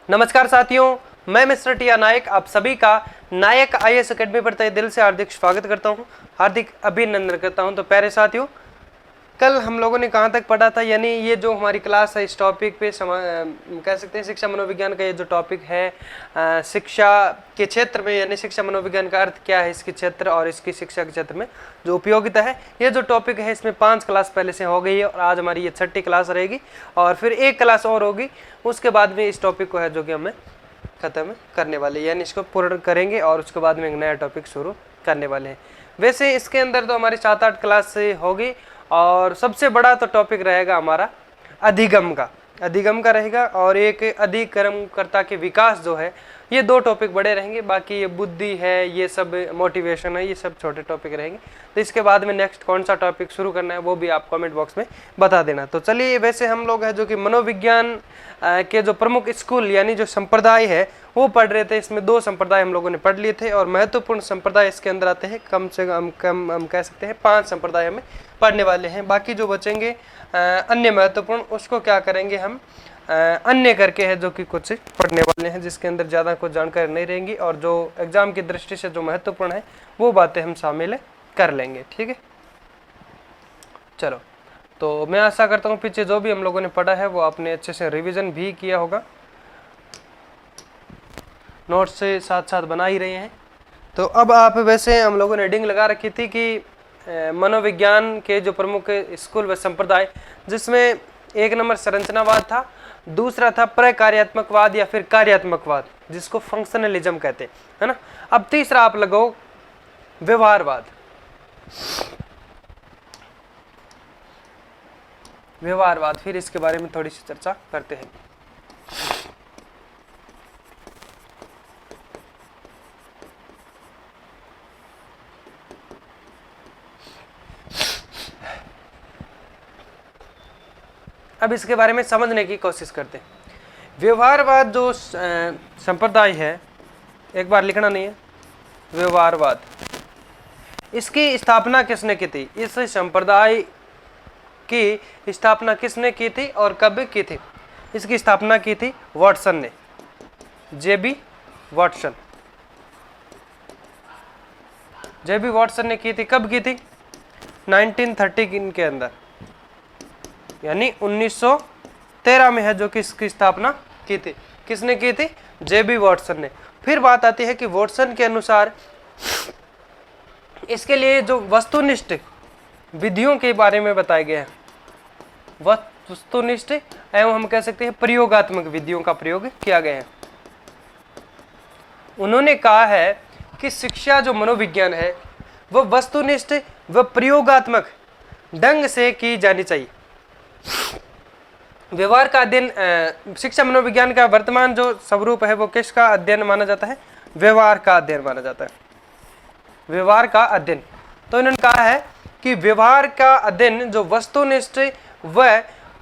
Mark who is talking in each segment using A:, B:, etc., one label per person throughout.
A: नमस्कार साथियों, मैं मिस्टर टी नायक आप सभी का नायक आईएएस अकेडमी पर तहे दिल से हार्दिक स्वागत करता हूं, हार्दिक अभिनंदन करता हूं। तो प्यारे साथियों, कल हम लोगों ने कहां तक पढ़ा था, यानी ये जो हमारी क्लास है इस टॉपिक पे कह सकते हैं शिक्षा मनोविज्ञान का ये जो टॉपिक है शिक्षा के क्षेत्र में, यानी शिक्षा मनोविज्ञान का अर्थ क्या है इसके क्षेत्र और इसकी शिक्षा के क्षेत्र में जो उपयोगिता है, ये जो टॉपिक है इसमें 5 क्लास पहले से हो गई है और आज हमारी ये 6ठी क्लास रहेगी और फिर एक क्लास और होगी। उसके बाद में इस टॉपिक को है जो कि हमें ख़त्म करने वाले, यानी इसको पूर्ण करेंगे और उसके बाद में एक नया टॉपिक शुरू करने वाले हैं। वैसे इसके अंदर तो हमारी 7-8 क्लास से होगी और सबसे बड़ा तो टॉपिक रहेगा हमारा अधिगम का रहेगा और एक अधिगमकर्ता के विकास जो है, ये 2 टॉपिक बड़े रहेंगे। बाकी ये बुद्धि है, ये सब मोटिवेशन है, ये सब छोटे टॉपिक रहेंगे। तो इसके बाद में नेक्स्ट कौन सा टॉपिक शुरू करना है वो भी आप कमेंट बॉक्स में बता देना। तो चलिए, वैसे हम लोग है जो कि मनोविज्ञान के जो प्रमुख स्कूल यानी जो संप्रदाय है वो पढ़ रहे थे। इसमें 2 संप्रदाय हम लोगों ने पढ़ लिए थे और महत्वपूर्ण संप्रदाय इसके अंदर आते हैं, कम से कम हम कह सकते हैं 5 संप्रदाय हमें पढ़ने वाले हैं। बाकी जो बचेंगे अन्य महत्वपूर्ण, उसको क्या करेंगे हम अन्य करके है जो कि कुछ पढ़ने वाले हैं, जिसके अंदर ज़्यादा कुछ जानकारी नहीं रहेंगी और जो एग्जाम की दृष्टि से जो महत्वपूर्ण है वो बातें हम शामिल कर लेंगे। ठीक है, चलो। तो मैं आशा करता हूँ पीछे जो भी हम लोगों ने पढ़ा है वो आपने अच्छे से रिवीजन भी किया होगा, नोट्स से साथ साथ बना ही रहे हैं। तो अब आप, वैसे हम लोगों ने हेडिंग लगा रखी थी कि मनोविज्ञान के जो प्रमुख स्कूल व संप्रदाय, जिसमें 1 नंबर संरचनावाद था, दूसरा था प्रकार्यात्मकवाद या फिर कार्यात्मकवाद, जिसको फंक्शनलिज्म कहते हैं, है ना। अब तीसरा आप लगाओ व्यवहारवाद। फिर इसके बारे में थोड़ी सी चर्चा करते हैं। अब इसके बारे में समझने की कोशिश करते हैं। व्यवहारवाद जो संप्रदाय है, एक बार लिखना नहीं है, व्यवहारवाद, इसकी स्थापना किसने की थी? इस संप्रदाय की स्थापना किसने की थी और कब की थी? इसकी स्थापना की थी वाटसन ने, जेबी वाटसन ने की थी। कब की थी? 1930 के अंदर, यानी 1913 में है जो कि इसकी स्थापना की थी। किसने की थी? जेबी वाटसन ने। फिर बात आती है कि वाटसन के अनुसार इसके लिए जो वस्तुनिष्ठ विधियों के बारे में बताए गए हैं, वस्तुनिष्ठ एवं हम कह सकते हैं प्रयोगात्मक विधियों का प्रयोग किया गया है। उन्होंने कहा है कि शिक्षा जो मनोविज्ञान है वह वस्तुनिष्ठ व प्रयोगात्मक ढंग से की जानी चाहिए। व्यवहार का अध्ययन, शिक्षा मनोविज्ञान का वर्तमान जो स्वरूप है वो किसका अध्ययन माना जाता है? व्यवहार का अध्ययन माना जाता है, व्यवहार का अध्ययन। तो इन्होंने कहा है कि व्यवहार का अध्ययन जो वस्तुनिष्ठ व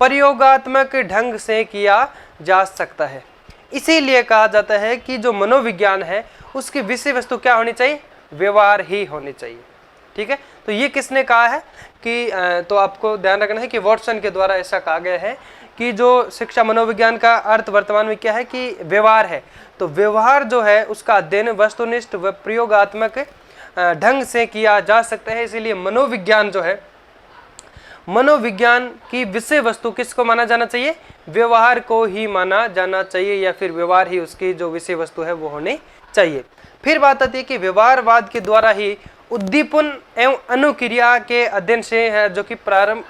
A: प्रयोगात्मक ढंग से किया जा सकता है। इसीलिए कहा जाता है कि जो मनोविज्ञान है उसकी विषय वस्तु क्या होनी चाहिए? व्यवहार ही होनी चाहिए। ठीक है, तो ये किसने कहा है कि तो आपको ध्यान रखना है कि वाटसन के द्वारा ऐसा कहा गया है कि जो शिक्षा मनोविज्ञान का अर्थ वर्तमान में क्या है कि व्यवहार है। तो व्यवहार जो है उसका अध्ययन वस्तुनिष्ठ व प्रयोगात्मक ढंग से किया जा सकता है। इसीलिए मनोविज्ञान जो है, मनोविज्ञान की विषय वस्तु किसको माना जाना चाहिए? व्यवहार को ही माना जाना चाहिए, या फिर व्यवहार ही उसकी जो विषय वस्तु है वो होनी चाहिए। फिर बात आती है कि व्यवहारवाद के द्वारा ही उद्दीपन एवं अनुक्रिया के अध्ययन से है जो कि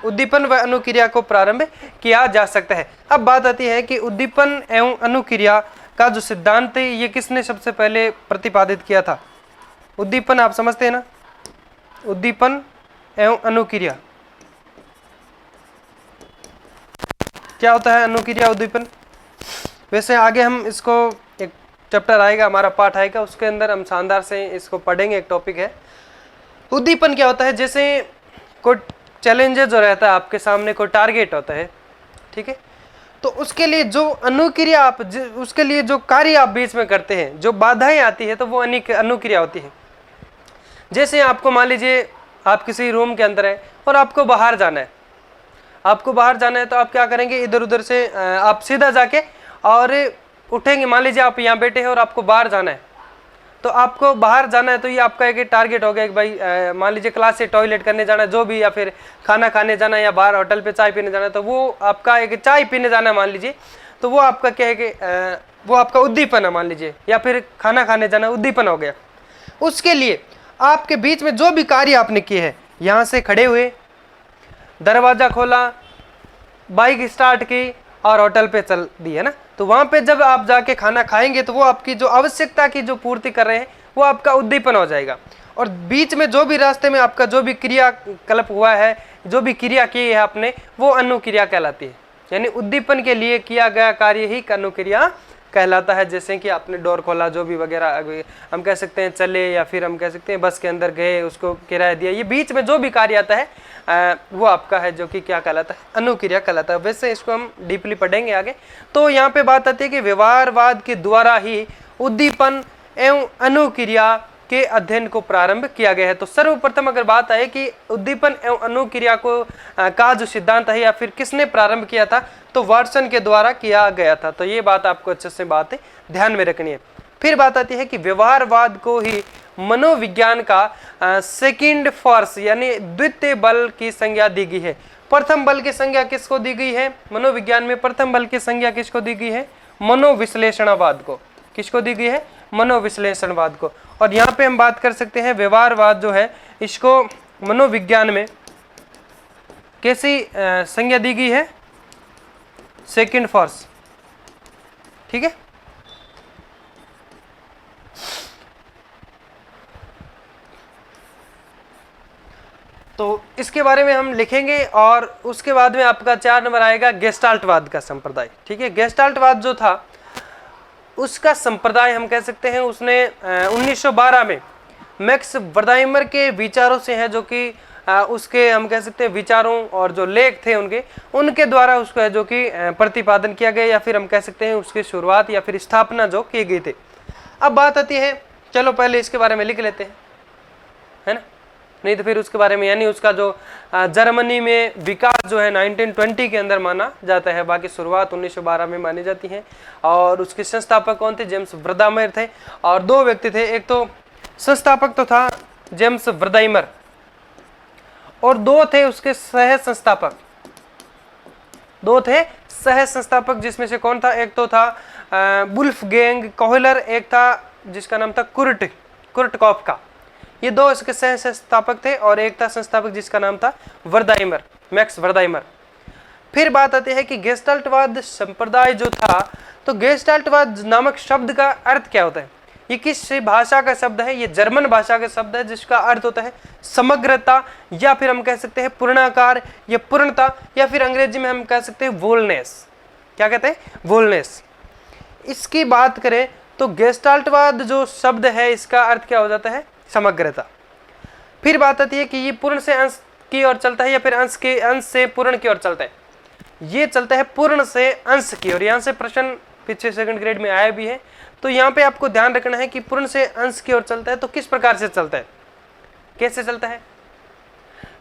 A: उद्दीपन व अनुक्रिया को प्रारंभ किया जा सकता है। अब बात आती है कि उद्दीपन एवं अनुक्रिया का जो सिद्धांत है ये किसने सबसे पहले प्रतिपादित किया था? उद्दीपन आप समझते हैं ना, उद्दीपन एवं अनुक्रिया क्या होता है? अनुक्रिया, उद्दीपन। वैसे आगे हम इसको, एक चैप्टर आएगा, हमारा पाठ आएगा, उसके अंदर हम शानदार से इसको पढ़ेंगे। एक टॉपिक है उद्दीपन। क्या होता है? जैसे कोई चैलेंजेस जो रहता है आपके सामने, कोई टारगेट होता है, ठीक है, तो उसके लिए जो अनुक्रिया आप, उसके लिए जो कार्य आप बीच में करते हैं, जो बाधाएं आती है, तो वो अनुक्रिया होती है। जैसे आपको मान लीजिए आप किसी रूम के अंदर है और आपको बाहर जाना है, तो आप क्या करेंगे? इधर उधर से आप सीधा जाके और उठेंगे, मान लीजिए आप यहाँ बैठे हैं और आपको बाहर जाना है, तो आपको बाहर जाना है तो ये आपका एक टारगेट हो गया कि भाई मान लीजिए क्लास से टॉयलेट करने जाना है जो भी, या फिर खाना खाने जाना है, या बाहर होटल पे चाय पीने जाना है, तो वो आपका एक चाय पीने जाना है मान लीजिए, तो वो आपका क्या है कि वो आपका उद्दीपन है मान लीजिए, या फिर खाना खाने जाना उद्दीपन हो गया। उसके लिए आपके बीच में जो भी कार्य आपने किए हैं, यहाँ से खड़े हुए, दरवाजा खोला, बाइक स्टार्ट की और होटल पे चल दी, है ना, तो वहां पे जब आप जाके खाना खाएंगे तो वो आपकी जो आवश्यकता की जो पूर्ति कर रहे हैं वो आपका उद्दीपन हो जाएगा। और बीच में जो भी रास्ते में आपका जो भी क्रियाकलाप हुआ है, जो भी क्रिया की है आपने, वो अनुक्रिया कहलाती है। यानी उद्दीपन के लिए किया गया कार्य ही अनुक्रिया कहलाता है। जैसे कि आपने डोर खोला, जो भी वगैरह हम कह सकते हैं चले, या फिर हम कह सकते हैं बस के अंदर गए, उसको किराया दिया, ये बीच में जो भी कार्य आता है वो आपका है जो कि क्या कहलाता है, अनुक्रिया कहलाता है। वैसे इसको हम डीपली पढ़ेंगे आगे। तो यहाँ पे बात आती है कि व्यवहारवाद के द्वारा ही उद्दीपन एवं अनुक्रिया के अध्ययन को प्रारंभ किया गया है। तो सर्वप्रथम अगर बात आए कि उद्दीपन एवं अनुक्रिया को का जो सिद्धांत है या फिर किसने प्रारंभ किया था, तो वाटसन के द्वारा किया गया था। तो ये बात आपको अच्छे से बात ध्यान में रखनी है। फिर बात आती है कि व्यवहारवाद को ही मनोविज्ञान का सेकंड फोर्स यानी द्वितीय बल की संज्ञा दी गई है। प्रथम बल की संज्ञा किसको दी गई है? मनोविज्ञान में प्रथम बल की संज्ञा किसको दी गई है? मनोविश्लेषणवाद को। किसको दी गई है? मनोविश्लेषणवाद को। और यहाँ पे हम बात कर सकते हैं व्यवहारवाद जो है इसको मनोविज्ञान में कैसी संज्ञा दी गई है? Second force. ठीक है, तो इसके बारे में हम लिखेंगे। और उसके बाद में आपका 4 नंबर आएगा गेस्टाल्टवाद का संप्रदाय। ठीक है, गेस्टाल्टवाद जो था उसका संप्रदाय हम कह सकते हैं उसने 1912 में मैक्स वर्दाइमर के विचारों से है, जो कि उसके हम कह सकते हैं विचारों और जो लेख थे उनके द्वारा उसको है जो कि प्रतिपादन किया गया, या फिर हम कह सकते हैं उसकी शुरुआत या फिर स्थापना जो की गई थी। अब बात आती है, चलो पहले इसके बारे में लिख लेते हैं, है ना, नहीं तो फिर उसके बारे में, यानी उसका जो जर्मनी में विकास जो है 1920 के अंदर माना जाता है, बाकी शुरुआत 1912 में मानी जाती है। और उसके संस्थापक कौन थे? जेम्स वर्दाइमर थे। और 2 व्यक्ति थे, एक तो संस्थापक तो था जेम्स वर्दाइमर, और 2 थे उसके सह संस्थापक। 2 थे सह संस्थापक, जिसमें से कौन था? एक तो था वुल्फगैंग कोहलर, एक था जिसका नाम था कुर्टकॉफ का। ये 2 इसके सह संस्थापक थे, और एक था संस्थापक जिसका नाम था वर्दाइमर, मैक्स वर्दाइमर। फिर बात आती है कि गेस्टाल्टवाद संप्रदाय जो था, तो गेस्टाल्टवाद नामक शब्द का अर्थ क्या होता है? ये किस भाषा का शब्द है? ये जर्मन भाषा का शब्द है, जिसका अर्थ होता है समग्रता, या फिर हम कह सकते हैं पूर्णाकार या पूर्णता, या फिर अंग्रेजी में हम कह सकते हैं वोलनेस। क्या कहते हैं? वोलनेस। इसकी बात करें तो गेस्टाल्टवाद जो शब्द है इसका अर्थ क्या हो जाता है? समग्रता। फिर बात आती है कि ये पूर्ण से अंश की ओर चलता है या फिर अंश से पूर्ण की ओर चलता है? ये चलता है पूर्ण से अंश की ओर। यहाँ से प्रश्न पीछे सेकंड ग्रेड में आया भी है, तो यहाँ पे आपको ध्यान रखना है कि पूर्ण से अंश की ओर चलता है तो किस प्रकार से चलता है, कैसे चलता है?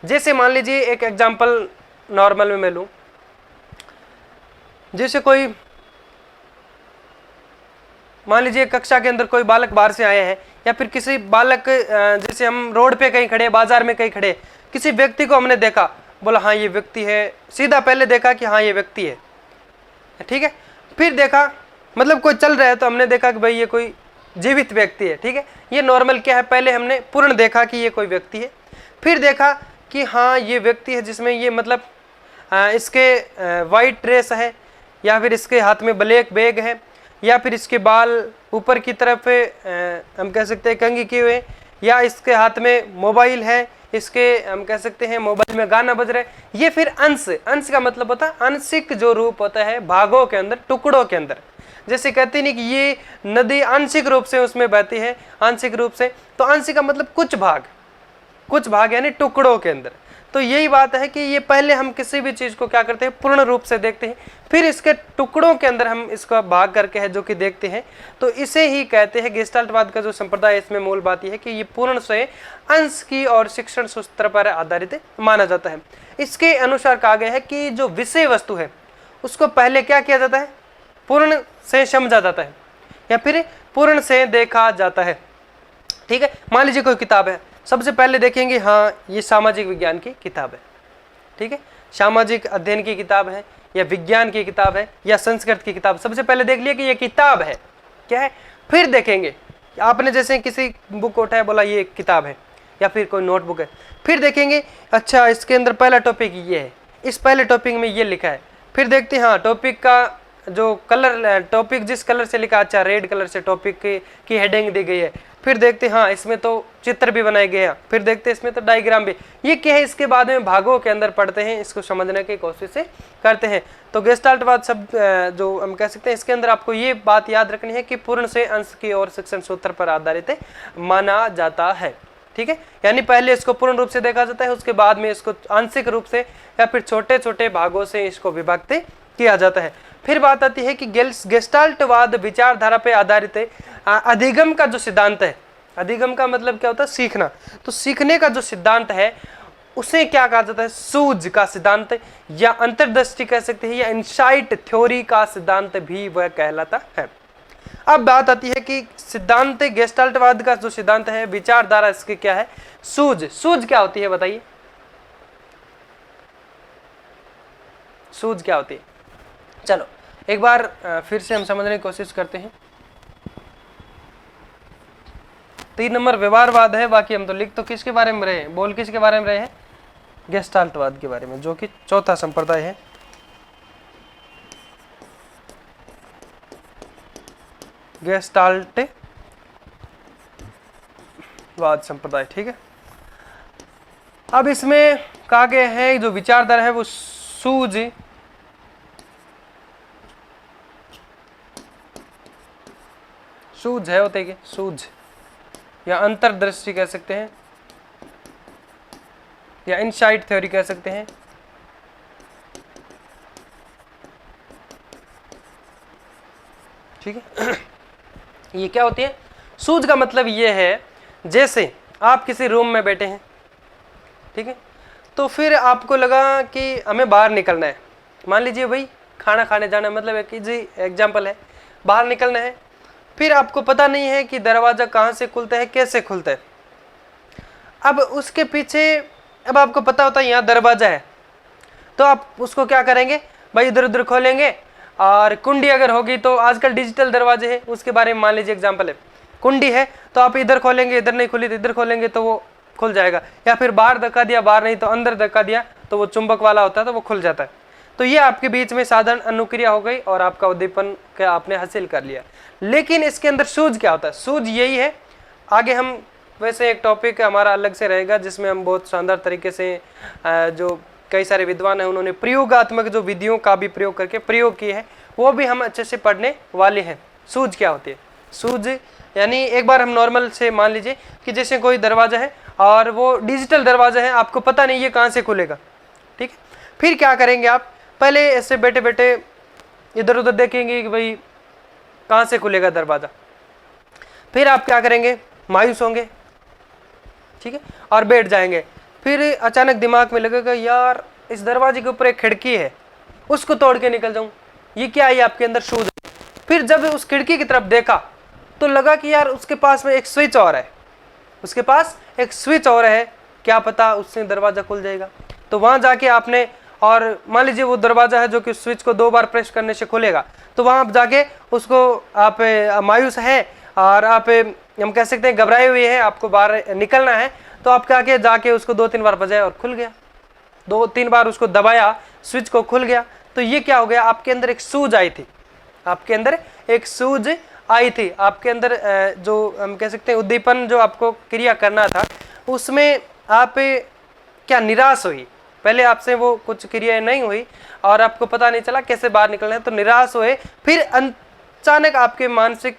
A: जैसे मान लीजिए एक एग्जाम्पल नॉर्मल में मैं लूं, जैसे कोई मान लीजिए कक्षा के अंदर कोई बालक बाहर से आए हैं, या फिर किसी बालक जैसे हम रोड पे कहीं खड़े, बाजार में कहीं खड़े, किसी व्यक्ति को हमने देखा, बोला हाँ ये व्यक्ति है, सीधा पहले देखा कि हाँ ये व्यक्ति है, ठीक है। फिर देखा, मतलब कोई चल रहा है तो हमने देखा कि भाई ये कोई जीवित व्यक्ति है, ठीक है। ये नॉर्मल क्या है, पहले हमने पूर्ण देखा कि ये कोई व्यक्ति है, फिर देखा कि हाँ ये व्यक्ति है जिसमें ये मतलब इसके वाइट ड्रेस है, या फिर इसके हाथ में ब्लैक बैग है, या फिर इसके बाल ऊपर की तरफ हम कह सकते हैं कंघी किए हुए, या इसके हाथ में मोबाइल है, इसके हम कह सकते हैं मोबाइल में गाना बज रहा है। ये फिर अंश, अंश का मतलब होता है आंशिक जो रूप होता है भागों के अंदर, टुकड़ों के अंदर। जैसे कहते नहीं कि ये नदी आंशिक रूप से उसमें बहती है, आंशिक रूप से, तो आंशिक का मतलब कुछ भाग, कुछ भाग यानी टुकड़ों के अंदर। तो यही बात है कि ये पहले हम किसी भी चीज को क्या करते हैं, पूर्ण रूप से देखते हैं, फिर इसके टुकड़ों के अंदर हम इसका भाग करके है जो कि देखते हैं, तो इसे ही कहते हैं गेस्टाल्टवाद का जो संप्रदाय। इसमें मूल बात यह है कि ये पूर्ण से अंश की और शिक्षण सूत्र पर आधारित माना जाता है। इसके अनुसार कहा गया है कि जो विषय वस्तु है उसको पहले क्या किया जाता है, पूर्ण से समझा जाता है या फिर पूर्ण से देखा जाता है। ठीक है, मान लीजिए कोई किताब है, सबसे पहले देखेंगे हाँ ये सामाजिक विज्ञान की किताब है, ठीक है, सामाजिक अध्ययन की किताब है या विज्ञान की किताब है या संस्कृत की किताब, सबसे पहले देख लिया कि ये किताब है, क्या है। फिर देखेंगे, आपने जैसे किसी बुक उठाया बोला ये किताब है या फिर कोई नोटबुक है, फिर देखेंगे अच्छा इसके अंदर पहला टॉपिक ये है, इस पहले टॉपिक में ये लिखा है। फिर देखते हैं हाँ टॉपिक का जो कलर, टॉपिक जिस कलर से लिखा, अच्छा रेड कलर से टॉपिक की हेडिंग दी गई है। फिर देखते हैं हाँ इसमें तो चित्र भी बनाए गए हैं, फिर देखते हैं इसमें तो डायग्राम भी, ये क्या है। इसके बाद में भागों के अंदर पढ़ते हैं, इसको समझने की कोशिश करते हैं। तो गेस्टाल्टवाद शब्द जो हम कह सकते हैं, इसके अंदर आपको ये बात याद रखनी है कि पूर्ण से अंश की ओर शिक्षण सूत्र पर आधारित माना जाता है। ठीक है, यानी पहले इसको पूर्ण रूप से देखा जाता है, उसके बाद में इसको आंशिक रूप से या फिर छोटे छोटे भागों से इसको विभक्त किया जाता है। फिर बात आती है कि गेस्टाल्टवाद विचारधारा पे आधारित है। अधिगम का जो सिद्धांत है, अधिगम का मतलब क्या होता है, सीखना, तो सीखने का जो सिद्धांत है उसे क्या कहा जाता है, सूझ का सिद्धांत या अंतर्दृष्टि कह सकते हैं या इनसाइट थ्योरी का सिद्धांत भी वह कहलाता है। अब बात आती है कि सिद्धांत गेस्टाल्टवाद का जो सिद्धांत है, विचारधारा इसकी क्या है, सूझ। सूझ क्या होती है बताइए, सूझ क्या होती है। चलो एक बार फिर से हम समझने की कोशिश करते हैं। 3 नंबर व्यवहारवाद है, बाकी हम तो लिख तो किसके बारे में रहे हैं, बोल किसके बारे में रहे हैं, गेस्टाल्टवाद के बारे में, जो कि चौथा संप्रदाय है, गेस्टाल्टवाद संप्रदाय। ठीक है, अब इसमें कहा गया है जो विचारधारा है वो सूझ, सूझ है होते कि सूझ या अंतर्दृष्टि कह सकते हैं या इनसाइट थ्योरी कह सकते हैं। ठीक है, ये क्या होती है, सूझ का मतलब ये है जैसे आप किसी रूम में बैठे हैं, ठीक है, तो फिर आपको लगा कि हमें बाहर निकलना है, मान लीजिए भाई खाना खाने जाना, मतलब एक जी एग्जाम्पल है, बाहर निकलना है, फिर आपको पता नहीं है कि दरवाजा कहाँ से खुलता है, कैसे खुलता है। अब उसके पीछे, अब आपको पता होता है यहाँ दरवाजा है, तो आप उसको क्या करेंगे भाई, इधर उधर खोलेंगे, और कुंडी अगर होगी तो आजकल डिजिटल दरवाजे हैं, उसके बारे में मान लीजिए एग्जाम्पल है, कुंडी है तो आप इधर खोलेंगे, इधर नहीं खुली तो इधर खोलेंगे तो वो खुल जाएगा, या फिर बाहर धक्का दिया, बाहर नहीं तो अंदर धक्का दिया तो वो चुंबक वाला होता है तो वो खुल जाता है। तो ये आपके बीच में साधारण अनुक्रिया हो गई और आपका उद्दीपन क्या आपने हासिल कर लिया। लेकिन इसके अंदर सूझ क्या होता है, सूझ यही है, आगे हम वैसे एक टॉपिक हमारा अलग से रहेगा जिसमें हम बहुत शानदार तरीके से जो कई सारे विद्वान हैं उन्होंने प्रयोगात्मक जो विधियों का भी प्रयोग करके प्रयोग किए हैं वो भी हम अच्छे से पढ़ने वाले हैं। सूझ क्या होती है, सूझ यानी एक बार हम नॉर्मल से मान लीजिए कि जैसे कोई दरवाजा है और वो डिजिटल दरवाजा है, आपको पता नहीं ये कहाँ से खुलेगा, ठीक है, फिर क्या करेंगे आप, पहले ऐसे बैठे बैठे इधर उधर देखेंगे कि भाई कहाँ से खुलेगा दरवाजा, फिर आप क्या करेंगे, मायूस होंगे, ठीक है, और बैठ जाएंगे। फिर अचानक दिमाग में लगेगा यार इस दरवाजे के ऊपर एक खिड़की है, उसको तोड़ के निकल जाऊं, ये क्या है, आपके अंदर सूझ। फिर जब उस खिड़की की तरफ देखा तो लगा कि यार उसके पास में एक स्विच और है, उसके पास एक स्विच और है, क्या पता उससे दरवाजा खुल जाएगा। तो वहां जाके आपने, और मान लीजिए वो दरवाजा है जो कि स्विच को 2 बार प्रेस करने से खुलेगा, तो वहां आप जाके उसको आप मायूस है और आप हम कह सकते हैं घबराए हुए हैं, आपको बाहर निकलना है, तो आप क्या किया, जाके उसको 2-3 बार बजाया और खुल गया, 2-3 बार उसको दबाया, स्विच को खुल गया। तो ये क्या हो गया, आपके अंदर एक सूझ आई थी, आपके अंदर एक सूझ आई थी, आपके अंदर जो हम कह सकते हैं उद्दीपन जो आपको क्रिया करना था उसमें आप क्या निराश हुई, पहले आपसे वो कुछ क्रियाएं नहीं हुई और आपको पता नहीं चला कैसे बाहर निकलना है, तो निराश हुए। फिर अचानक आपके मानसिक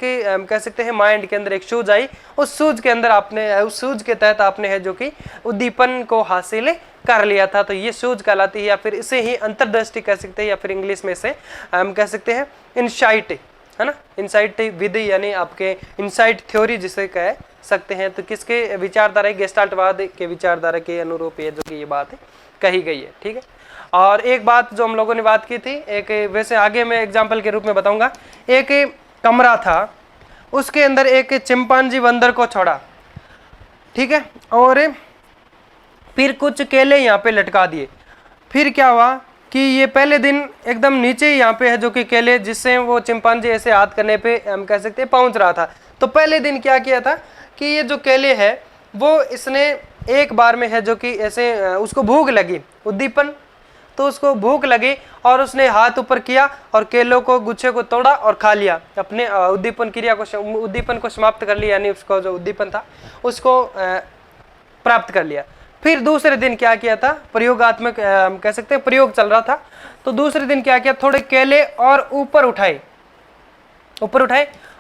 A: कह सकते हैं माइंड के अंदर एक सूझ आई, उस सूझ के अंदर आपने, उस सूझ के तहत आपने है जो कि उद्दीपन को हासिल कर लिया था, तो ये सूझ कहलाती है, या फिर इसे ही अंतर्दृष्टि कह सकते हैं, या फिर इंग्लिश में से हम कह सकते हैं इनसाइट, है ना, इनसाइट विधि यानी आपके इनसाइट थ्योरी जिसे कह सकते हैं। तो किसके विचारधारा, गेस्टाल्टवाद के विचारधारा के अनुरूप है जो कि ये बात कही गई है, ठीक है। और एक बात जो हम लोगों ने बात की थी, एक वैसे आगे मैं एग्जाम्पल के रूप में बताऊंगा, एक कमरा था, उसके अंदर एक चिंपांजी बंदर को छोड़ा, ठीक है, और फिर कुछ केले यहाँ पे लटका दिए। फिर क्या हुआ कि ये पहले दिन एकदम नीचे यहाँ पे है जो कि केले, जिससे वो चिंपांजी ऐसे हाथ करने पे हम कह सकते हैं पहुंच रहा था। तो पहले दिन क्या किया था कि ये जो केले है वो इसने एक बार में है जो कि ऐसे उसको भूख लगी, उद्दीपन, तो उसको भूख लगी और उसने हाथ ऊपर किया और केलों को, गुच्छे को तोड़ा और खा लिया, अपने उद्दीपन क्रिया को, उद्दीपन को समाप्त कर लिया, यानी उसको जो उद्दीपन था उसको प्राप्त कर लिया। फिर दूसरे दिन क्या किया था, प्रयोगात्मक हम कह सकते हैं प्रयोग चल रहा था, तो दूसरे दिन क्या किया, थोड़े केले और ऊपर उठाए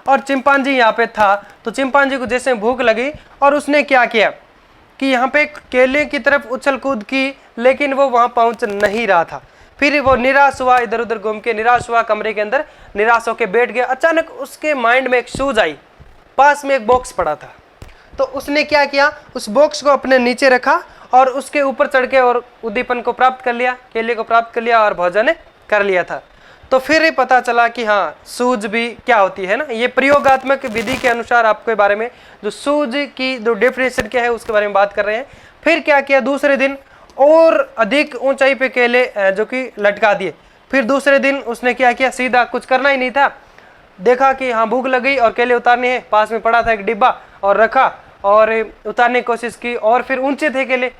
A: और चिंपांजी यहाँ पे था, तो चिंपांजी को जैसे भूख लगी और उसने क्या किया कि यहाँ पे केले की तरफ उछल कूद की, लेकिन वो वहां पहुंच नहीं रहा था। फिर वो निराश हुआ, इधर उधर घूम के निराश हुआ, कमरे के अंदर निराश होकर बैठ गया। अचानक उसके माइंड में एक सूझ आई, पास में एक बॉक्स पड़ा था, तो उसने क्या किया, उस बॉक्स को अपने नीचे रखा और उसके ऊपर चढ़ के और उद्दीपन को प्राप्त कर लिया, केले को प्राप्त कर लिया और भोजन कर लिया था। तो फिर पता चला कि हाँ, सूझ भी क्या होती है ना, ये प्रयोगात्मक विधि के अनुसार आपके बारे में जो सूझ की जो डेफिनेशन क्या है उसके बारे में बात कर रहे हैं। फिर क्या किया, दूसरे दिन और अधिक ऊंचाई पे केले जो कि लटका दिए। फिर दूसरे दिन उसने क्या किया, सीधा कुछ करना ही नहीं था, देखा कि हाँ भूख लग गई और केले उतारने हैं, पास में पड़ा था एक डिब्बा और रखा और उतारने की कोशिश की, और फिर ऊंचे थे केले,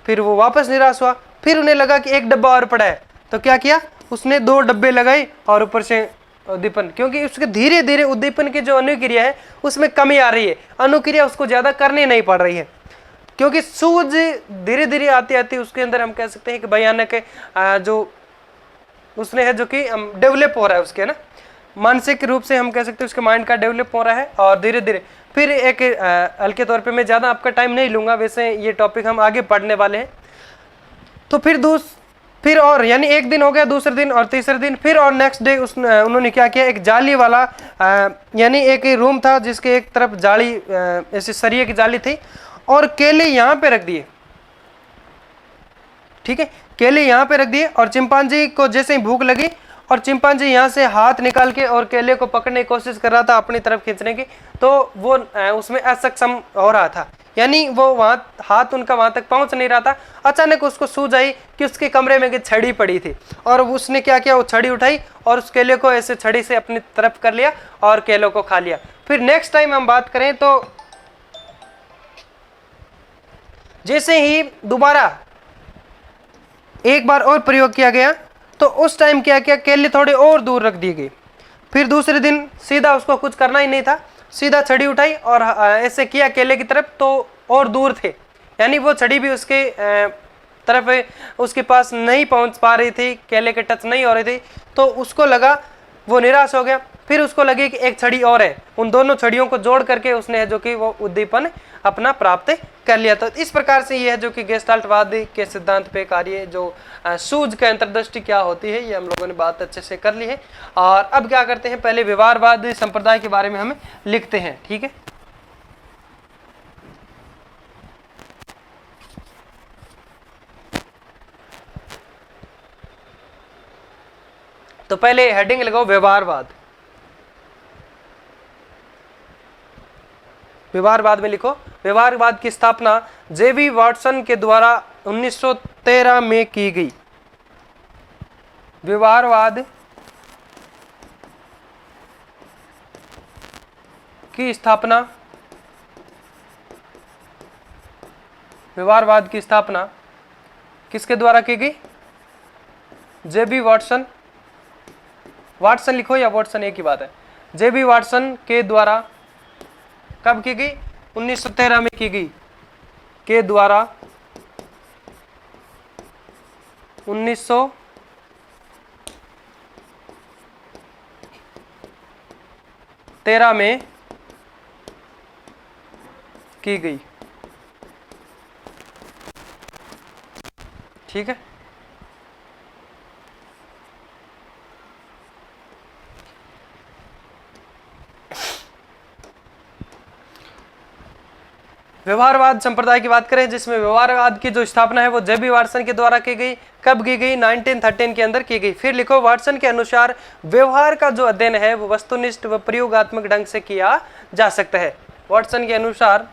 A: फिर वो वापस निराश हुआ। फिर उन्हें लगा कि एक डब्बा और पड़ा है, तो क्या किया, उसने 2 डब्बे लगाए और ऊपर से उद्दीपन, क्योंकि उसके धीरे धीरे उद्दीपन की जो अनुक्रिया है उसमें कमी आ रही है, अनुक्रिया उसको ज्यादा करनी नहीं पड़ रही है, क्योंकि सूझ धीरे धीरे आती आती उसके अंदर हम कह सकते हैं कि भयानक जो उसने है जो कि डेवलप हो रहा है उसके ना, मानसिक रूप से हम कह सकते हैं उसके माइंड का डेवलप हो रहा है। और धीरे धीरे फिर एक हल्के तौर पे, मैं ज़्यादा आपका टाइम नहीं लूँगा, वैसे ये टॉपिक हम आगे पढ़ने वाले हैं। तो फिर और यानी एक दिन हो गया, दूसरे दिन और तीसरे दिन, फिर और नेक्स्ट डे उन्होंने क्या किया, एक जाली वाला यानी एक रूम था जिसके एक तरफ जाली ऐसे सरिये की जाली थी और केले यहाँ पे रख दिए, ठीक है, केले यहाँ पे रख दिए और चिंपांजी को जैसे ही भूख लगी और चिंपांजी यहाँ से हाथ निकाल के और केले को पकड़ने की कोशिश कर रहा था अपनी तरफ खींचने की, तो वो उसमें असक्षम हो रहा था, यानी वो वहां हाथ उनका वहां तक पहुंच नहीं रहा था। अचानक उसको सूझ आई कि उसके कमरे में एक छड़ी पड़ी थी और उसने क्या किया, वो छड़ी उठाई और उस केले को ऐसे छड़ी से अपनी तरफ कर लिया और केलों को खा लिया। फिर नेक्स्ट टाइम हम बात करें तो जैसे ही दोबारा एक बार और प्रयोग किया गया तो उस टाइम क्या किया, केले थोड़े और दूर रख दिए गए। फिर दूसरे दिन सीधा उसको कुछ करना ही नहीं था, सीधा छड़ी उठाई और ऐसे किया केले की तरफ, तो और दूर थे, यानी वो छड़ी भी उसके तरफ उसके पास नहीं पहुंच पा रही थी, केले के टच नहीं हो रही थी, तो उसको लगा, वो निराश हो गया। फिर उसको लगे कि एक छड़ी और है, उन दोनों छड़ियों को जोड़ करके उसने जो कि वो उद्दीपन अपना प्राप्त कर लिया। तो इस प्रकार से ये है जो कि गेस्टाल्टवाद के सिद्धांत पे कार्य जो सूझ का अंतर्दृष्टि क्या होती है, ये हम लोगों ने बात अच्छे से कर ली है। और अब क्या करते हैं, पहले व्यवहारवाद संप्रदाय के बारे में हम लिखते हैं, ठीक है। तो पहले हेडिंग लगाओ व्यवहारवाद। व्यवहारवाद में लिखो, व्यवहारवाद की स्थापना जेबी वाटसन के द्वारा 1913 में की गई। व्यवहारवाद की स्थापना, व्यवहारवाद की स्थापना किसके द्वारा की गई, जेबी वाटसन, वाटसन लिखो या वाटसन एक ही बात है, जेबी वाटसन के द्वारा कब की गई, 1913 में की गई, के द्वारा 1913 में की गई, ठीक है। व्यवहारवाद संप्रदाय की बात करें, जिसमें व्यवहारवाद की जो स्थापना है वो जे.बी. वाटसन के द्वारा की गई। कब की गई? 1913 के अंदर की गई। फिर लिखो, वाटसन के अनुसार व्यवहार का जो अध्ययन है वो वस्तुनिष्ठ व प्रयोगात्मक ढंग से किया जा सकता है। वाटसन के अनुसार,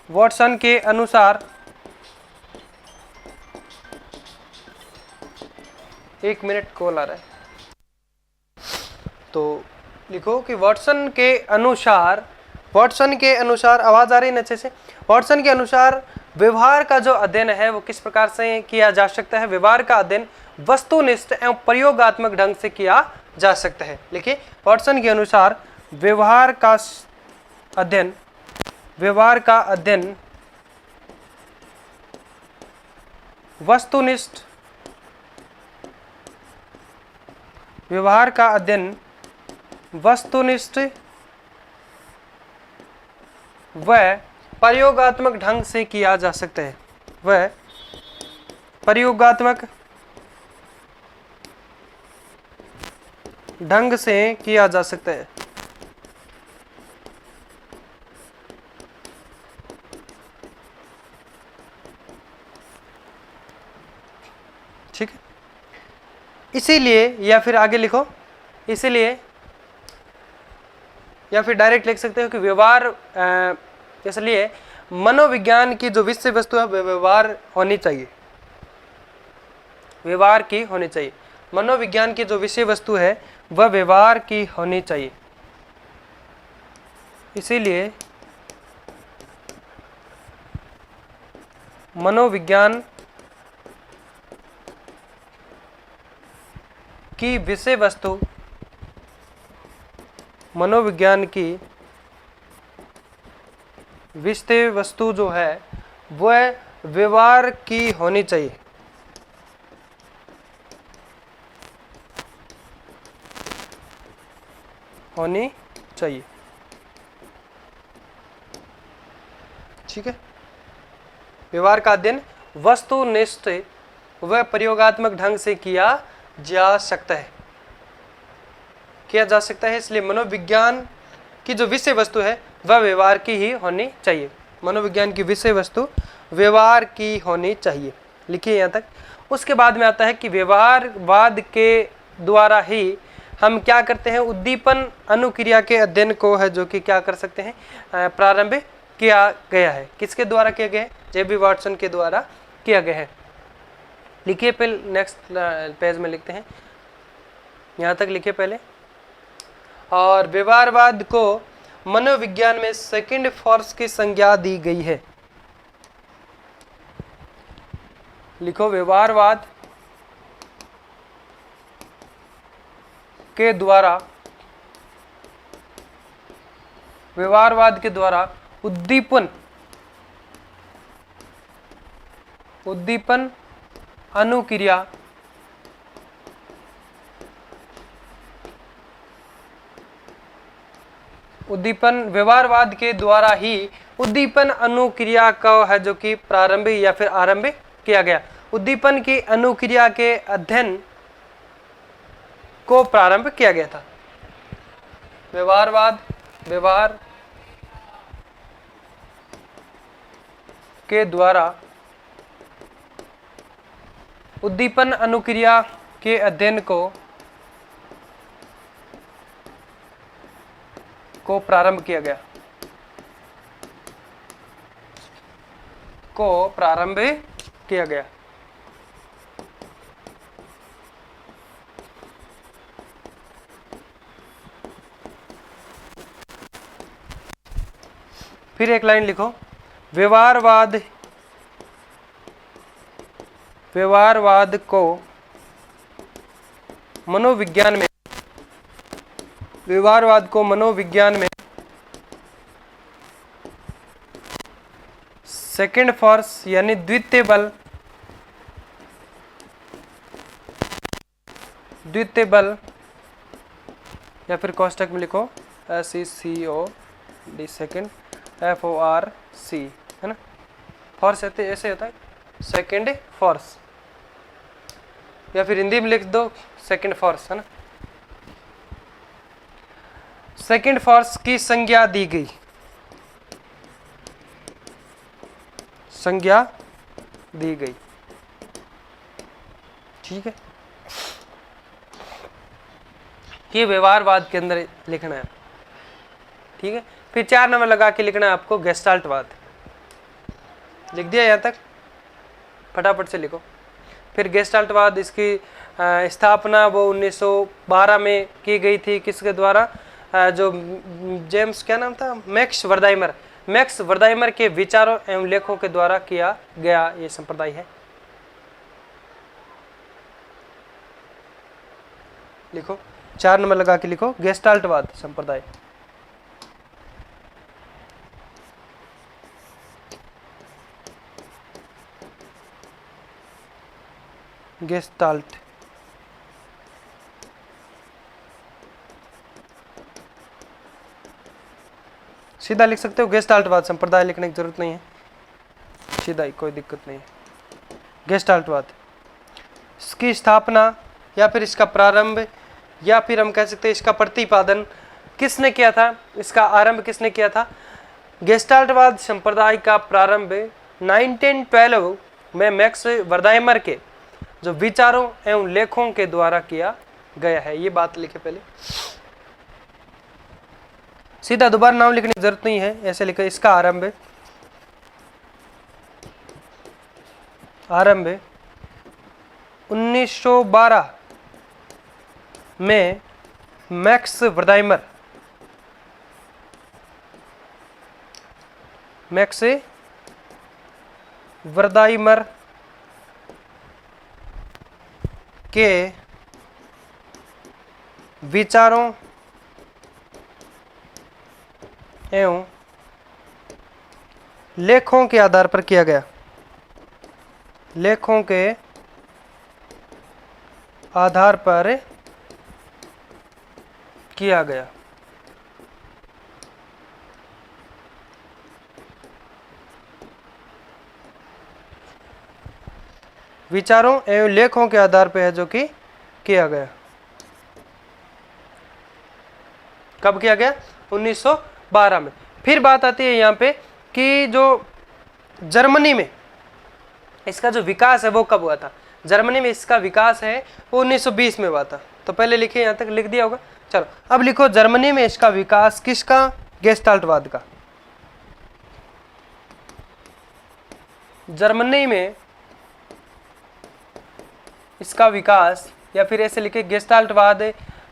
A: वाटसन के अनुसार, एक मिनट कॉल आ रहा है, तो लिखो कि वाटसन के अनुसार, वाटसन के अनुसार, आवाज आ रही है ना अच्छे से? वाटसन के अनुसार व्यवहार का जो अध्ययन है वो किस प्रकार से किया जा सकता है? व्यवहार का अध्ययन वस्तुनिष्ठ एवं प्रयोगात्मक ढंग से किया जा सकता है। लिखिए, वाटसन के अनुसार व्यवहार का अध्ययन, व्यवहार का अध्ययन वस्तुनिष्ठ, व्यवहार का अध्ययन वस्तुनिष्ठ व प्रयोगात्मक ढंग से किया जा सकता है। वह प्रयोगात्मक ढंग से किया जा सकता है। ठीक है, इसीलिए, या फिर आगे लिखो, इसीलिए, या फिर डायरेक्ट लिख सकते हो कि व्यवहार, इसलिए मनोविज्ञान की जो विषय वस्तु है वह व्यवहार होनी चाहिए, व्यवहार की होनी चाहिए। मनोविज्ञान की जो विषय वस्तु है वह व्यवहार की होनी चाहिए। इसीलिए मनोविज्ञान की विषय वस्तु, मनोविज्ञान की विषय वस्तु जो है वह व्यवहार की होनी चाहिए। होनी चाहिए। ठीक है, व्यवहार का अध्ययन वस्तुनिष्ठ व प्रयोगात्मक ढंग से किया जा सकता है, किया जा सकता है। इसलिए मनोविज्ञान की जो विषय वस्तु है वह व्यवहार की ही होनी चाहिए। मनोविज्ञान की विषय वस्तु व्यवहार की होनी चाहिए। लिखिए यहाँ तक। उसके बाद में आता है कि व्यवहारवाद के द्वारा ही हम क्या करते हैं? उद्दीपन अनुक्रिया के अध्ययन को है जो कि क्या कर सकते हैं? प्रारंभ किया गया है। किसके द्वारा किया गया है? जे.बी. वाटसन के द्वारा किया गया है। लिखिए, पहले नेक्स्ट पेज में लिखते हैं, यहाँ तक लिखिए पहले। और व्यवहारवाद को मनोविज्ञान में सेकंड फोर्स की संज्ञा दी गई है। लिखो, व्यवहारवाद के द्वारा, व्यवहारवाद के द्वारा उद्दीपन अनुक्रिया उद्दीपन, व्यवहारवाद के द्वारा ही उद्दीपन अनुक्रिया का है जो कि प्रारंभ या फिर आरंभ किया गया। उद्दीपन की अनुक्रिया के अध्ययन को प्रारंभ किया गया था। व्यवहार के द्वारा उद्दीपन अनुक्रिया के अध्ययन को प्रारंभ किया गया, प्रारंभ किया गया। फिर एक लाइन लिखो, व्यवहारवाद को मनोविज्ञान में सेकंड फोर्स यानी द्वितीय बल या फिर कोष्टक में लिखो SECOD सेकंड FORC, है ना? फोर्स ऐसे होता है, सेकंड फोर्स, या फिर हिंदी में लिख दो सेकंड फोर्स, है ना? सेकंड फोर्स की संज्ञा दी गई, संज्ञा दी गई। ठीक है, ये व्यवहारवाद के अंदर लिखना है। ठीक है, फिर 4 नंबर लगा के लिखना है आपको गेस्टाल्टवाद। लिख दिया यहाँ तक, फटाफट से लिखो। फिर गेस्टाल्टवाद, इसकी स्थापना वो 1912 में की गई थी। किसके द्वारा? जो जेम्स, क्या नाम था, मैक्स वर्दाइमर, मैक्स वर्दाइमर के विचारों एवं लेखों के द्वारा किया गया ये संप्रदाय है। लिखो, 4 नंबर लगा के लिखो गेस्टाल्टवाद संप्रदाय। गेस्टाल्ट, सीधा लिख सकते हो गेस्टाल्टवाद संप्रदाय, लिखने की जरूरत नहीं है, सीधा ही, कोई दिक्कत नहीं है। गेस्टाल्टवाद, इसकी स्थापना या फिर इसका प्रारंभ या फिर हम कह सकते हैं इसका प्रतिपादन किसने किया था, इसका आरंभ किसने किया था? गेस्टाल्टवाद संप्रदाय का प्रारंभ 1912 में मैक्स वर्दाइमर के जो विचारों एवं लेखों के द्वारा किया गया है। ये बात लिखे पहले, सीधा दोबारा नाम लिखने की जरूरत नहीं है, ऐसे लिखे। इसका आरंभ, आरंभ 1912 में मैक्स वर्दाइमर, मैक्स वर्दाइमर के विचारों एवं लेखों के आधार पर किया गया, लेखों के आधार पर किया गया। विचारों एवं लेखों के आधार पर है जो कि किया गया। कब किया गया? 1912 में। फिर बात आती है यहाँ पे कि जो जर्मनी में इसका जो विकास है वो कब हुआ था? जर्मनी में इसका विकास है वो 1920 में हुआ था। तो पहले लिखिए, यहाँ तक लिख दिया होगा। चलो अब लिखो, जर्मनी में इसका विकास किसका? गेस्टाल्टवाद का। जर्मनी में इसका विकास, या फिर ऐसे लिखे गेस्टाल्टवाद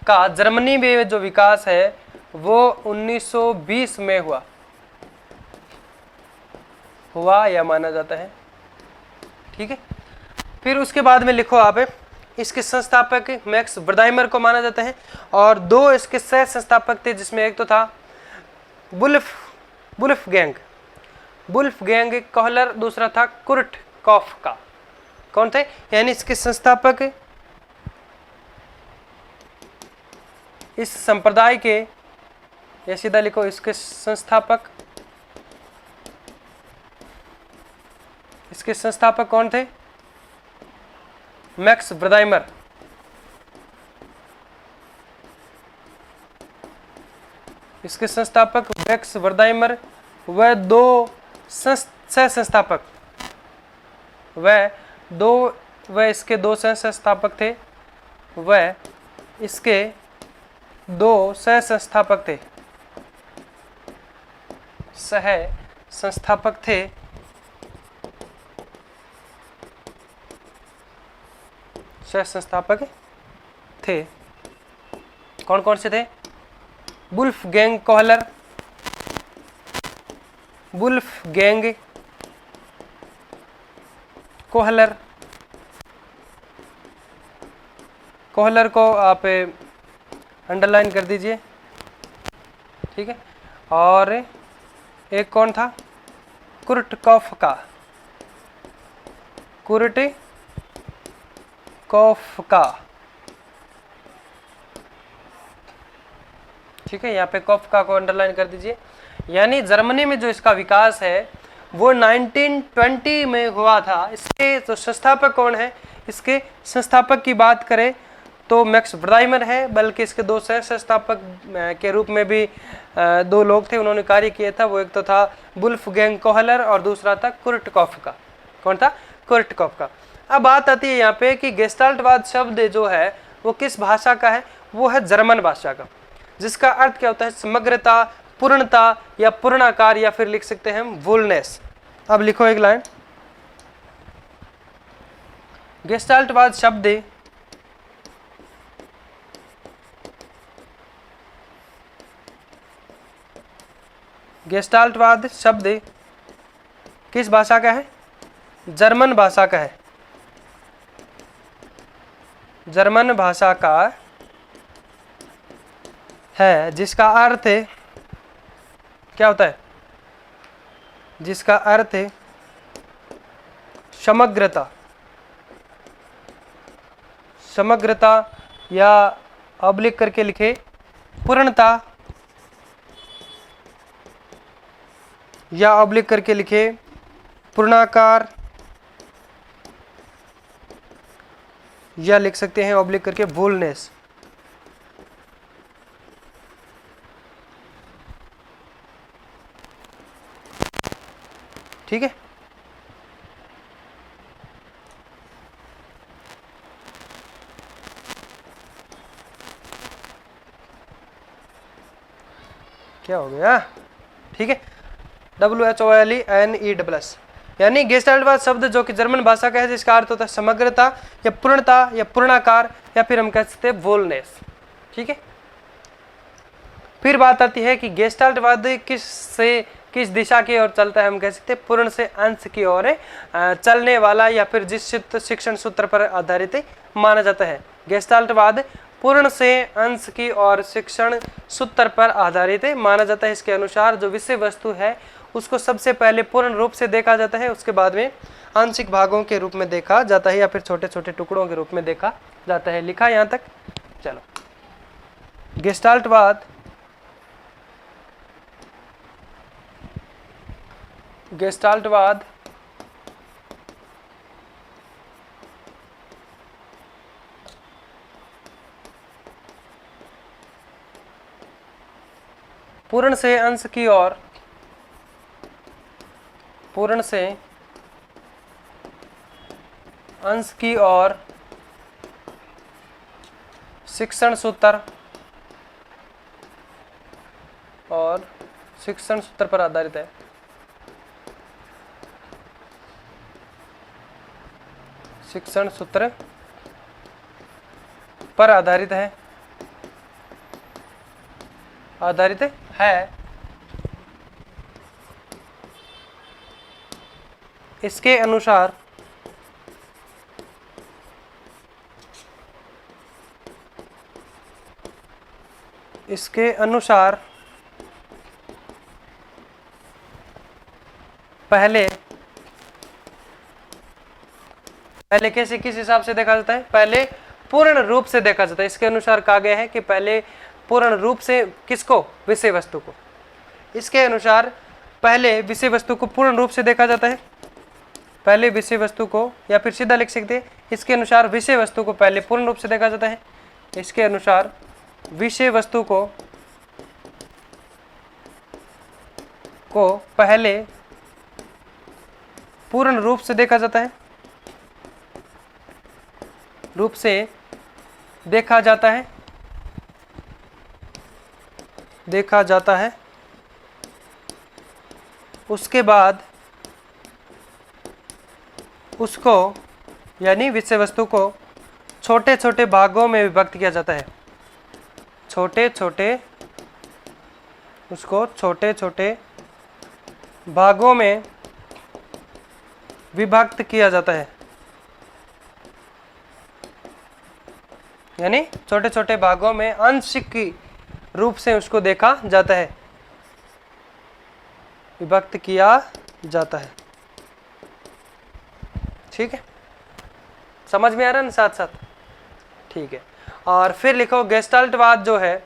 A: का जर्मनी में जो विकास है वो 1920 में हुआ या माना जाता है। ठीक है, फिर उसके बाद में लिखो आप, इसके संस्थापक मैक्स वर्दाइमर को माना जाता है, और 2 इसके सह संस्थापक थे, जिसमें एक तो था वुल्फगैंग कोहलर, दूसरा था कुर्ट कॉफका। कौन थे? यानी इसके संस्थापक, इस संप्रदाय के, या सीधा लिखो इसके संस्थापक, इसके संस्थापक कौन थे? मैक्स वर्दाइमर। इसके संस्थापक मैक्स वर्दाइमर, वह 2 सह संस्थापक, वह इसके 2 सह संस्थापक थे, वह इसके 2 सह संस्थापक थे, सह संस्थापक थे। सह संस्थापक थे, कौन कौन से थे? Wolfgang Kohler, Wolfgang Kohler, Kohler को आप अंडरलाइन कर दीजिए। ठीक है, और एक कौन था? Kurt Koffka, Kurt Koffka. ठीक है, यहाँ पे कॉफका को अंडरलाइन कर दीजिए। यानी जर्मनी में जो इसका विकास है वो 1920 में हुआ था। इसके जो संस्थापक कौन है? इसके संस्थापक की बात करें तो मैक्स वर्दाइमर है, बल्कि इसके दो सह संस्थापक के रूप में भी दो लोग थे, उन्होंने कार्य किया था। वो एक तो था वुल्फगैंग कोहलर और दूसरा था कुर्ट कॉफका। कौन था? कुर्ट कॉफका। अब बात आती है यहाँ पे कि गेस्टाल्टवाद शब्द जो है वो किस भाषा का है? वो है जर्मन भाषा का, जिसका अर्थ क्या होता है? समग्रता, पूर्णता या पूर्णाकार, या फिर लिख सकते हैं हम वुलनेस। अब लिखो एक लाइन, गेस्टाल्टवाद शब्द गेस्टाल्टवाद शब्द किस भाषा का है? जर्मन भाषा का है। जर्मन भाषा का है, जिसका अर्थ है क्या होता है? जिसका अर्थ है समग्रता, समग्रता, या अब लिख करके लिखे पूर्णता, या अब लिख करके लिखे पूर्णाकार, या लिख सकते हैं अब लिख करके वुलनेस। ठीक है, क्या हो गया? ठीक है, WHOLENESS, यानी गेस्टाल्टवाद शब्द जो कि जर्मन भाषा का है, जिसका अर्थ होता है समग्रता या पूर्णता या पूर्णाकार, या फिर हम कह सकते हैं वुलनेस। ठीक है, फिर बात आती है कि गेस्टाल्टवाद किस दिशा की ओर चलता है? हम कह सकते हैं पूर्ण से अंश की ओर चलने वाला, या फिर जिस शिक्षण सूत्र पर आधारित माना जाता है। गेस्टाल्टवाद पूर्ण से अंश की और शिक्षण सूत्र पर आधारित माना जाता है। इसके अनुसार जो विषय वस्तु है उसको सबसे पहले पूर्ण रूप से देखा जाता है, उसके बाद में आंशिक भागों के रूप में देखा जाता है, या फिर छोटे छोटे टुकड़ों के रूप में देखा जाता है। लिखा यहाँ तक? चलो, गेस्टाल्टवाद गेस्टाल्टवाद पूर्ण से अंश की ओर, पूर्ण से अंश की ओर शिक्षण सूत्र और शिक्षण सूत्र पर आधारित है। शिक्षण सूत्र पर आधारित है, आधारित है। इसके अनुसार पहले कैसे, किस हिसाब से देखा जाता है? पहले पूर्ण रूप से देखा जाता है। इसके अनुसार कहा गया है कि पहले पूर्ण रूप से किसको? विषय वस्तु को। इसके अनुसार पहले विषय वस्तु को पूर्ण रूप से देखा जाता है, पहले विषय वस्तु को, या फिर सीधा लिख सकते हैं इसके अनुसार विषय वस्तु को पहले पूर्ण रूप से देखा जाता है। इसके अनुसार विषय वस्तु को पहले पूर्ण रूप से देखा जाता है, रूप से देखा जाता है, उसके बाद उसको, यानी विषय वस्तु को छोटे छोटे भागों में विभक्त किया जाता है। उसको छोटे छोटे भागों में विभक्त किया जाता है, यानी छोटे छोटे भागों में आंशिक की रूप से उसको देखा जाता है, विभक्त किया जाता है। ठीक है, समझ में आ रहा है ना साथ साथ? ठीक है, और फिर लिखो गेस्टाल्टवाद जो है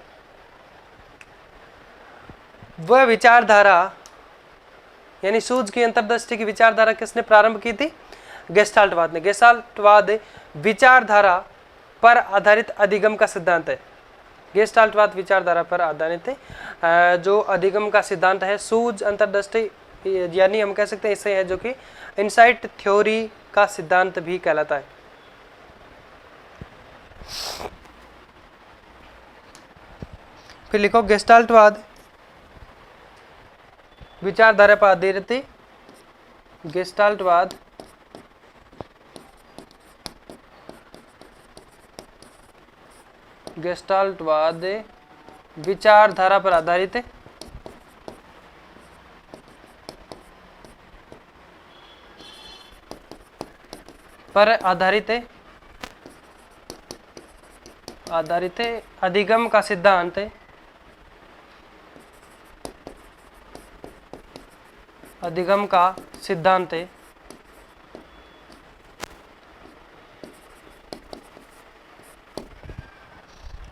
A: वह विचारधारा, यानी सूझ की अंतर्दृष्टि की विचारधारा किसने प्रारंभ की थी? गेस्टाल्टवाद ने। गेस्टाल्टवाद विचारधारा पर आधारित अधिगम का सिद्धांत है। गेस्टाल्टवाद विचारधारा पर आधारित जो अधिगम का सिद्धांत है, सूझ अंतर्दृष्टि यानी हम कह सकते हैं इससे है, जो कि इनसाइट थ्योरी का सिद्धांत भी कहलाता है। फिर लिखो गेस्टाल्टवाद विचारधारा पर आधारित गेस्टाल्टवाद गेस्टाल्टवाद विचारधारा पर आधारित अधिगम का सिद्धांत अधिगम का सिद्धांत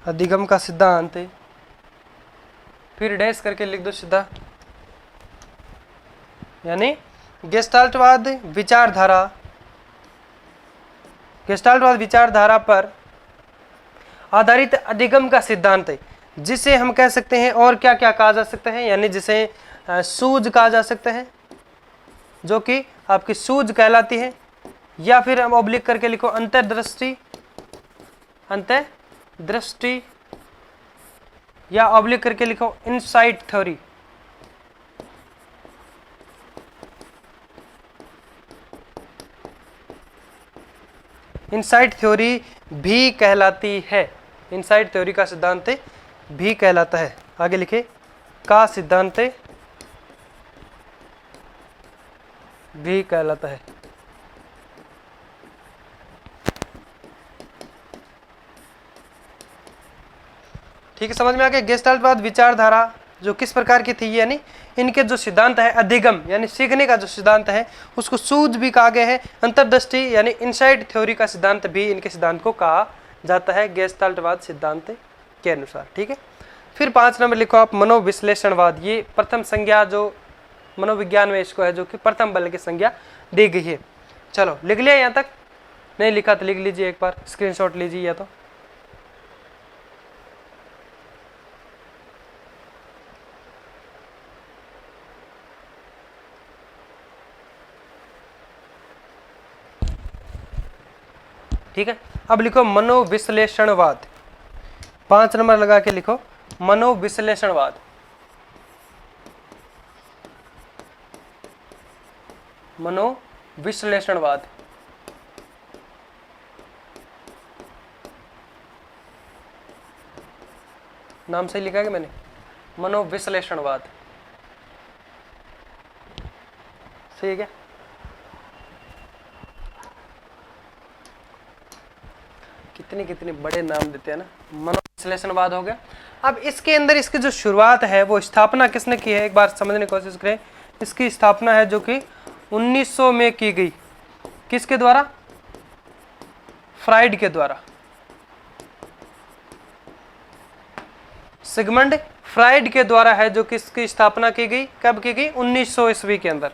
A: अधिगम का सिद्धांत फिर डैश करके लिख दो सीधा, यानी गेस्टाल्टवाद विचारधारा पर आधारित अधिगम का सिद्धांत है, जिसे हम कह सकते हैं और क्या क्या कहा जा सकता है, यानी जिसे सूझ कहा जा सकता है, जो कि आपकी सूझ कहलाती है, या फिर हम ऑब्लिक करके लिखो अंतर्दृष्टि या ऑब्लिक करके लिखो इनसाइट थ्योरी। इनसाइट थ्योरी भी कहलाती है, इनसाइट थ्योरी का सिद्धांत भी कहलाता है। आगे लिखे का सिद्धांत भी कहलाता है। ठीक है, समझ में आ गया। गेस्टाल्टवाद विचारधारा जो किस प्रकार की थी, यानी इनके जो सिद्धांत है अधिगम यानी सीखने का जो सिद्धांत है उसको सूझ भी कहा गया है, अंतर्दृष्टि यानी इनसाइट थ्योरी का सिद्धांत भी इनके सिद्धांत को कहा जाता है गेस्टाल्टवाद सिद्धांत के अनुसार। ठीक है, फिर 5 नंबर लिखो आप मनोविश्लेषणवाद। ये प्रथम संज्ञा जो मनोविज्ञान में इसको है, जो कि प्रथम बल की संज्ञा दी गई है। चलो लिख लिया, यहाँ तक नहीं लिखा तो लिख लीजिए, एक बार स्क्रीनशॉट लीजिए या तो। ठीक है, अब लिखो मनोविश्लेषणवाद। 5 नंबर लगा के लिखो मनोविश्लेषणवाद। मनोविश्लेषणवाद नाम सही लिखा है कि मैंने? मनोविश्लेषणवाद सही है क्या? कितने बड़े नाम देते हैं ना। मनोविश्लेषणवाद हो गया। अब इसके अंदर इसकी जो शुरुआत है वो स्थापना किसने की है, एक बार समझने की कोशिश करें। इसकी स्थापना है जो कि 1900 में की गई। किसके द्वारा? फ्राइड के द्वारा। सिगमंड फ्राइड के द्वारा है जो किसकी स्थापना की गई। कब की गई? 1900 ईस्वी के अंदर।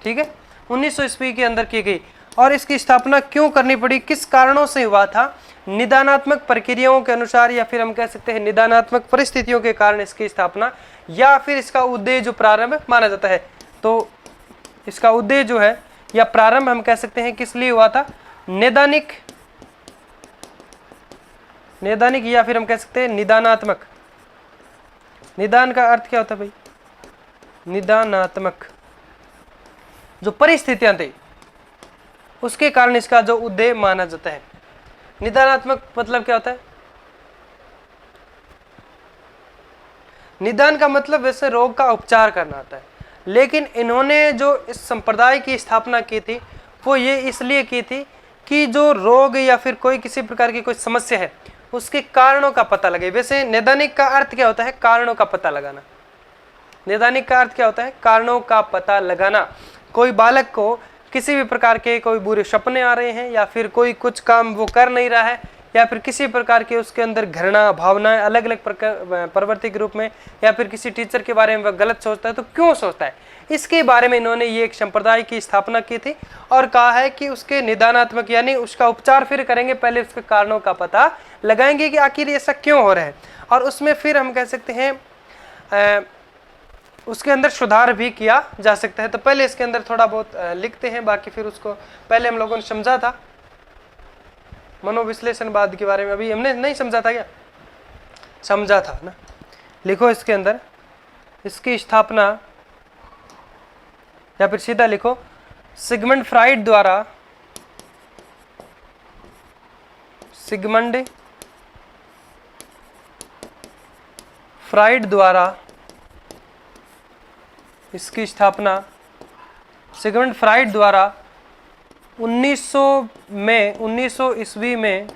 A: ठीक है, 1900 ईस्वी के अंदर की गई। और इसकी स्थापना क्यों करनी पड़ी, किस कारणों से हुआ था? निदानात्मक प्रक्रियाओं के अनुसार, या फिर हम कह सकते हैं निदानात्मक परिस्थितियों के कारण इसकी स्थापना, या फिर इसका उद्देश्य जो प्रारंभ माना जाता है। तो इसका उद्देश्य जो है या प्रारंभ हम कह सकते हैं किस लिए हुआ था? नैदानिक या फिर हम कह सकते हैं निदानात्मक। निदान का अर्थ क्या होता है भाई? निदानात्मक जो परिस्थितियां थी उसके कारण इसका जो उद्देश्य माना जाता है। निदानात्मक मतलब क्या होता है? निदान का मतलब वैसे रोग का उपचार करना होता है, लेकिन इन्होंने जो इस संप्रदाय की स्थापना की थी वो ये इसलिए की थी कि जो रोग या फिर कोई किसी प्रकार की कोई समस्या है उसके कारणों का पता लगे। वैसे नैदानिक का अर्थ क्या होता है? कारणों का पता लगाना। नैदानिक का अर्थ क्या होता है? कारणों का पता लगाना। कोई बालक को किसी भी प्रकार के कोई बुरे सपने आ रहे हैं, या फिर कोई कुछ काम वो कर नहीं रहा है, या फिर किसी प्रकार के उसके अंदर घृणा भावनाएं अलग अलग प्रवृत्ति के रूप में, या फिर किसी टीचर के बारे में वह गलत सोचता है, तो क्यों सोचता है? इसके बारे में इन्होंने ये एक संप्रदाय की स्थापना की थी और कहा है कि उसके निदानात्मक यानी उसका उपचार फिर करेंगे, पहले उसके कारणों का पता लगाएंगे कि आखिर ऐसा क्यों हो रहा है, और उसमें फिर हम कह सकते हैं उसके अंदर सुधार भी किया जा सकता है। तो पहले इसके अंदर थोड़ा बहुत लिखते हैं, बाकी फिर उसको पहले हम लोगों ने समझा था मनोविश्लेषणवाद के बारे में, अभी हमने नहीं समझा था क्या? समझा था ना। लिखो इसके अंदर इसकी स्थापना, या फिर सीधा लिखो सिगमंड फ्राइड द्वारा, सिगमंड फ्राइड द्वारा इसकी स्थापना, सिगमंड फ्राइड द्वारा 1900 ईस्वी में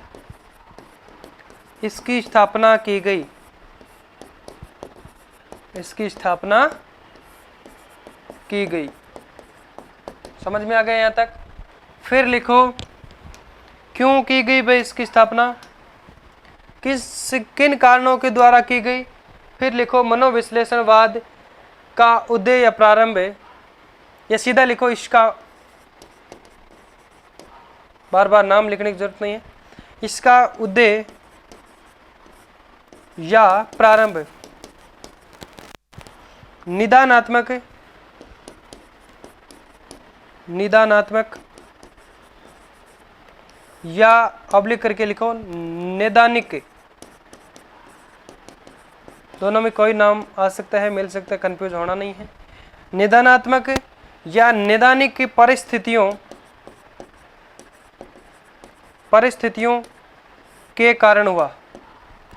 A: इसकी स्थापना की गई, इसकी स्थापना की गई। समझ में आ गया यहाँ तक? फिर लिखो क्यों की गई भाई इसकी स्थापना, किन कारणों के द्वारा की गई। फिर लिखो मनोविश्लेषणवाद का उदय या प्रारंभ है, या सीधा लिखो इसका, बार बार नाम लिखने की जरूरत नहीं है, इसका उदय या प्रारंभ निदानात्मक या ऑब्लिक करके लिखो नैदानिक, दोनों में कोई नाम आ सकता है, मिल सकता है, कंफ्यूज होना नहीं है। निदानात्मक या नैदानिक की परिस्थितियों के कारण हुआ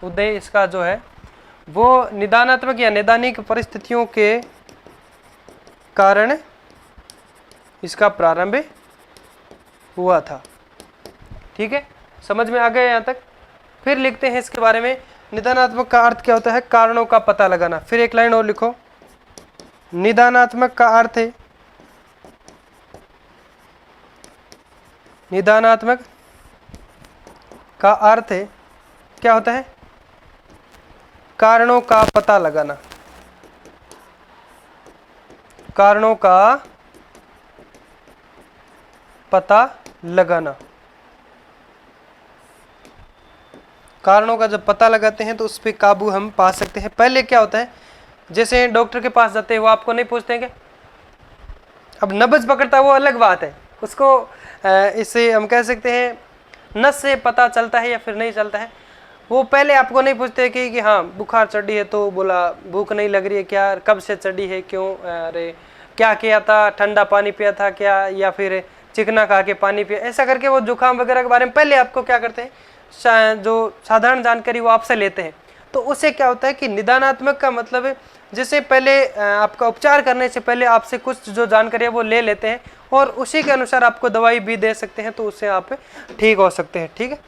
A: उदय, इसका जो है वो निदानात्मक या नैदानिक परिस्थितियों के कारण इसका प्रारंभ हुआ था। ठीक है, समझ में आ गया यहाँ तक? फिर लिखते हैं इसके बारे में, निदानात्मक का अर्थ क्या होता है? कारणों का पता लगाना। फिर एक लाइन और लिखो, निदानात्मक का अर्थ है, निदानात्मक का अर्थ है क्या होता है? कारणों का पता लगाना, कारणों का पता लगाना। कारणों का जब पता लगाते हैं तो उस पर काबू हम पा सकते हैं। पहले क्या होता है, जैसे डॉक्टर के पास जाते हैं, वो आपको नहीं पूछते हैं क्या? अब नब्ज पकड़ता है वो अलग बात है, उसको इससे हम कह सकते हैं नस से पता चलता है या फिर नहीं चलता है। वो पहले आपको नहीं पूछते कि हाँ बुखार चढ़ी है, तो बोला भूख नहीं लग रही है क्या, कब से चढ़ी है, क्यों, अरे क्या किया था, ठंडा पानी पिया था क्या, या फिर चिकना खा के पानी पिया, ऐसा करके वो जुकाम वगैरह के बारे में पहले आपको क्या करते हैं, जो साधारण जानकारी वो आपसे लेते हैं। तो उससे क्या होता है कि निदानात्मक का मतलब है जैसे पहले आपका उपचार करने से पहले आपसे कुछ जो जानकारी है वो ले लेते हैं और उसी के अनुसार आपको दवाई भी दे सकते हैं, तो उससे आप ठीक हो सकते हैं। ठीक है,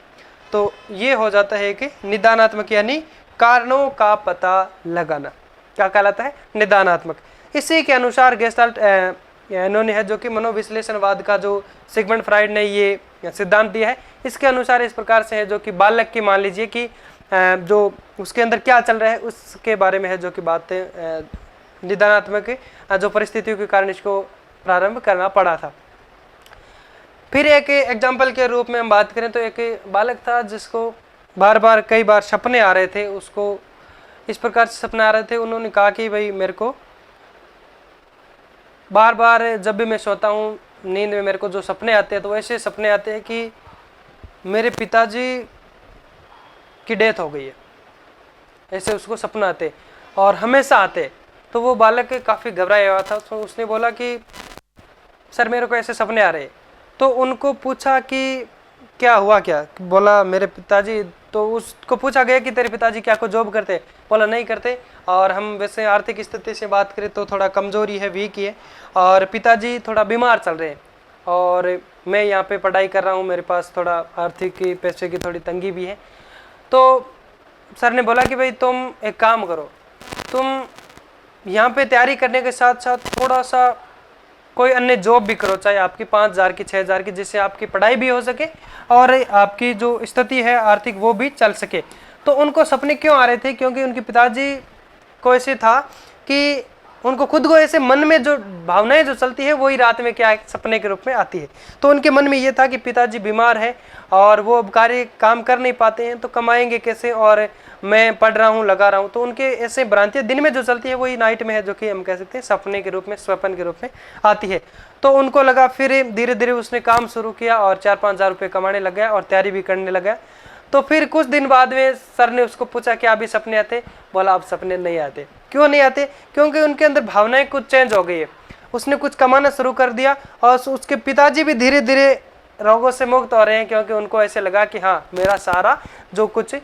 A: तो ये हो जाता है कि निदानात्मक यानी कारणों का पता लगाना क्या कहलाता है? निदानात्मक। इसी के अनुसार गेस्टाल्ट इन्होंने है जो कि मनोविश्लेषणवाद का जो सिगमंड फ्राइड ने ये सिद्धांत दिया है, इसके अनुसार इस प्रकार से है जो कि बालक की मान लीजिए कि जो उसके अंदर क्या चल रहा है उसके बारे में है जो कि बातें निदानात्मक जो परिस्थितियों के कारण इसको प्रारंभ करना पड़ा था। फिर एक एग्जाम्पल के रूप में हम बात करें तो एक बालक था जिसको बार बार कई बार सपने आ रहे थे, उसको इस प्रकार से सपने आ रहे थे, उन्होंने कहा कि भाई मेरे को बार बार जब भी मैं सोता हूँ नींद में मेरे को जो सपने आते हैं तो ऐसे सपने आते हैं कि मेरे पिताजी की डेथ हो गई है, ऐसे उसको सपना आते और हमेशा आते। तो वो बालक काफ़ी घबराया हुआ था, तो उसने बोला कि सर मेरे को ऐसे सपने आ रहे। तो उनको पूछा कि क्या हुआ क्या, बोला मेरे पिताजी, तो उसको पूछा गया कि तेरे पिताजी क्या को जॉब करते? बोला नहीं करते, और हम वैसे आर्थिक स्थिति से बात करें तो थोड़ा कमजोरी है, वीक है, और पिताजी थोड़ा बीमार चल रहे हैं और मैं यहाँ पे पढ़ाई कर रहा हूँ, मेरे पास थोड़ा आर्थिक पैसे की थोड़ी तंगी भी है। तो सर ने बोला कि भाई तुम एक काम करो, तुम यहाँ पे तैयारी करने के साथ साथ थोड़ा सा कोई अन्य जॉब भी करो, चाहे आपकी 5,000 की 6,000 की, जिससे आपकी पढ़ाई भी हो सके और आपकी जो स्थिति है आर्थिक वो भी चल सके। तो उनको सपने क्यों आ रहे थे? क्योंकि उनके पिताजी को ऐसे था कि उनको खुद को ऐसे मन में जो भावनाएं जो चलती है वही रात में क्या है, सपने के रूप में आती है। तो उनके मन में ये था कि पिताजी बीमार है और वो अब काम कर नहीं पाते हैं, तो कमाएंगे कैसे, और मैं पढ़ रहा हूँ, लगा रहा हूँ। तो उनके ऐसे भ्रांतियां दिन में जो चलती है वही नाइट में है, जो कि हम कह सकते हैं सपने के रूप में, स्वप्न के रूप में आती है। तो उनको लगा, फिर धीरे धीरे उसने काम शुरू किया और 4-5 हज़ार रुपये कमाने लग गया और तैयारी भी करने लगा। तो फिर कुछ दिन बाद में सर ने उसको पूछा कि अभी सपने आते? बोला अब सपने नहीं आते। क्यों नहीं आते? क्योंकि उनके अंदर भावनाएं कुछ चेंज हो गई है। उसने कुछ कमाना शुरू कर दिया और उसके पिताजी भी धीरे धीरे रोगों से मुक्त हो रहे हैं, क्योंकि उनको ऐसे लगा कि हाँ, मेरा सहारा जो कुछ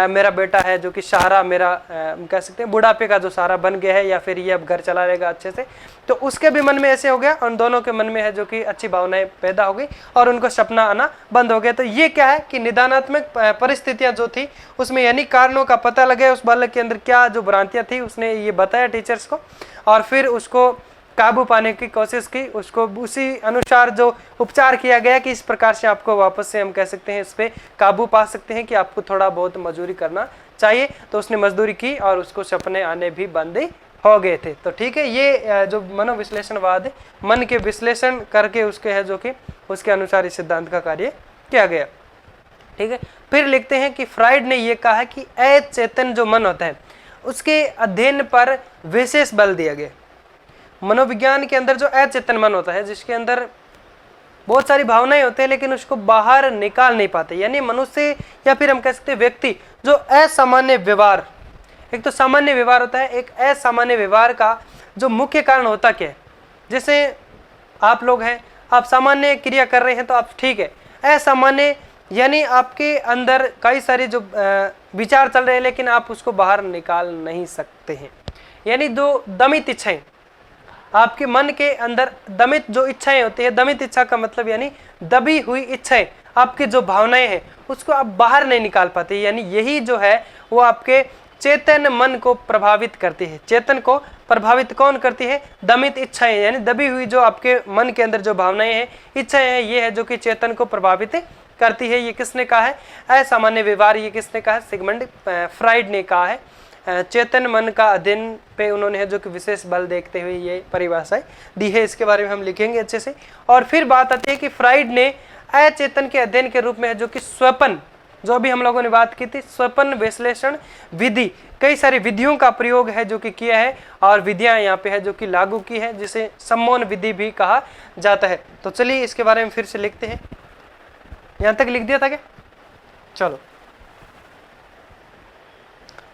A: मेरा बेटा है, जो कि सहारा मेरा कह सकते हैं बुढ़ापे का जो सहारा बन गया है, या फिर ये अब घर चला रहेगा अच्छे से। तो उसके भी मन में ऐसे हो गया, उन दोनों के मन में है जो कि अच्छी भावनाएं पैदा हो गई और उनको सपना आना बंद हो गया। तो ये क्या है कि निदानात्मक परिस्थितियां जो थी उसमें, यानी कारणों का पता लगे उस बालक के अंदर क्या जो भ्रांतियां थी, उसने ये बताया टीचर्स को और फिर उसको काबू पाने की कोशिश की। उसको उसी अनुसार जो उपचार किया गया कि इस प्रकार से आपको वापस से हम कह सकते हैं इस पे काबू पा सकते हैं, कि आपको थोड़ा बहुत मजदूरी करना चाहिए। तो उसने मजदूरी की और उसको सपने आने भी बंद हो गए थे। तो ठीक है, ये जो मनोविश्लेषणवाद है, मन के विश्लेषण करके उसके है जो कि उसके अनुसार इस सिद्धांत का कार्य किया गया। ठीक है, फिर लिखते हैं कि फ्राइड ने यह कहा कि अचेतन जो मन होता है उसके अध्ययन पर विशेष बल दिया गया। मनोविज्ञान के अंदर जो अचेतन मन होता है, जिसके अंदर बहुत सारी भावनाएं होती है लेकिन उसको बाहर निकाल नहीं पाते, यानी मनुष्य या फिर हम कह सकते हैं व्यक्ति जो असामान्य व्यवहार, एक तो सामान्य व्यवहार होता है, एक असामान्य व्यवहार का जो मुख्य कारण होता क्या है। जैसे आप लोग हैं, आप सामान्य क्रिया कर रहे हैं तो आप ठीक है, असामान्य यानी आपके अंदर कई सारे जो विचार चल रहे हैं लेकिन आप उसको बाहर निकाल नहीं सकते हैं, यानी जो दमित इच्छाएं आपके मन के अंदर, दमित जो इच्छाएं होती है, दमित इच्छा का मतलब यानी दबी हुई इच्छाएं, आपकी जो भावनाएं हैं उसको आप बाहर नहीं निकाल पाते, यानी यही जो है वो आपके चेतन मन को प्रभावित करती है। चेतन को प्रभावित कौन करती है? दमित इच्छाएं, यानी दबी हुई जो आपके मन के अंदर जो भावनाएं हैं, इच्छाएं हैं, ये है जो कि चेतन को प्रभावित करती है। ये किसने कहा है? असामान्य व्यवहार, ये किसने कहा है? सिगमंड फ्राइड ने कहा है। चेतन मन का अध्ययन पे उन्होंने है जो कि विशेष बल देखते हुए ये परिभाषाएं दी है, इसके बारे में हम लिखेंगे अच्छे से। और फिर बात आती है कि फ्राइड ने अचेतन के अध्ययन के रूप में है जो कि स्वप्न, जो अभी हम लोगों ने बात की थी, स्वप्न विश्लेषण विधि, कई सारी विधियों का प्रयोग है जो कि किया है और विधियां यहाँ पे है जो कि लागू की है, जिसे सम्मोहन विधि भी कहा जाता है। तो चलिए इसके बारे में फिर से लिखते हैं। यहाँ तक लिख दिया था क्या? चलो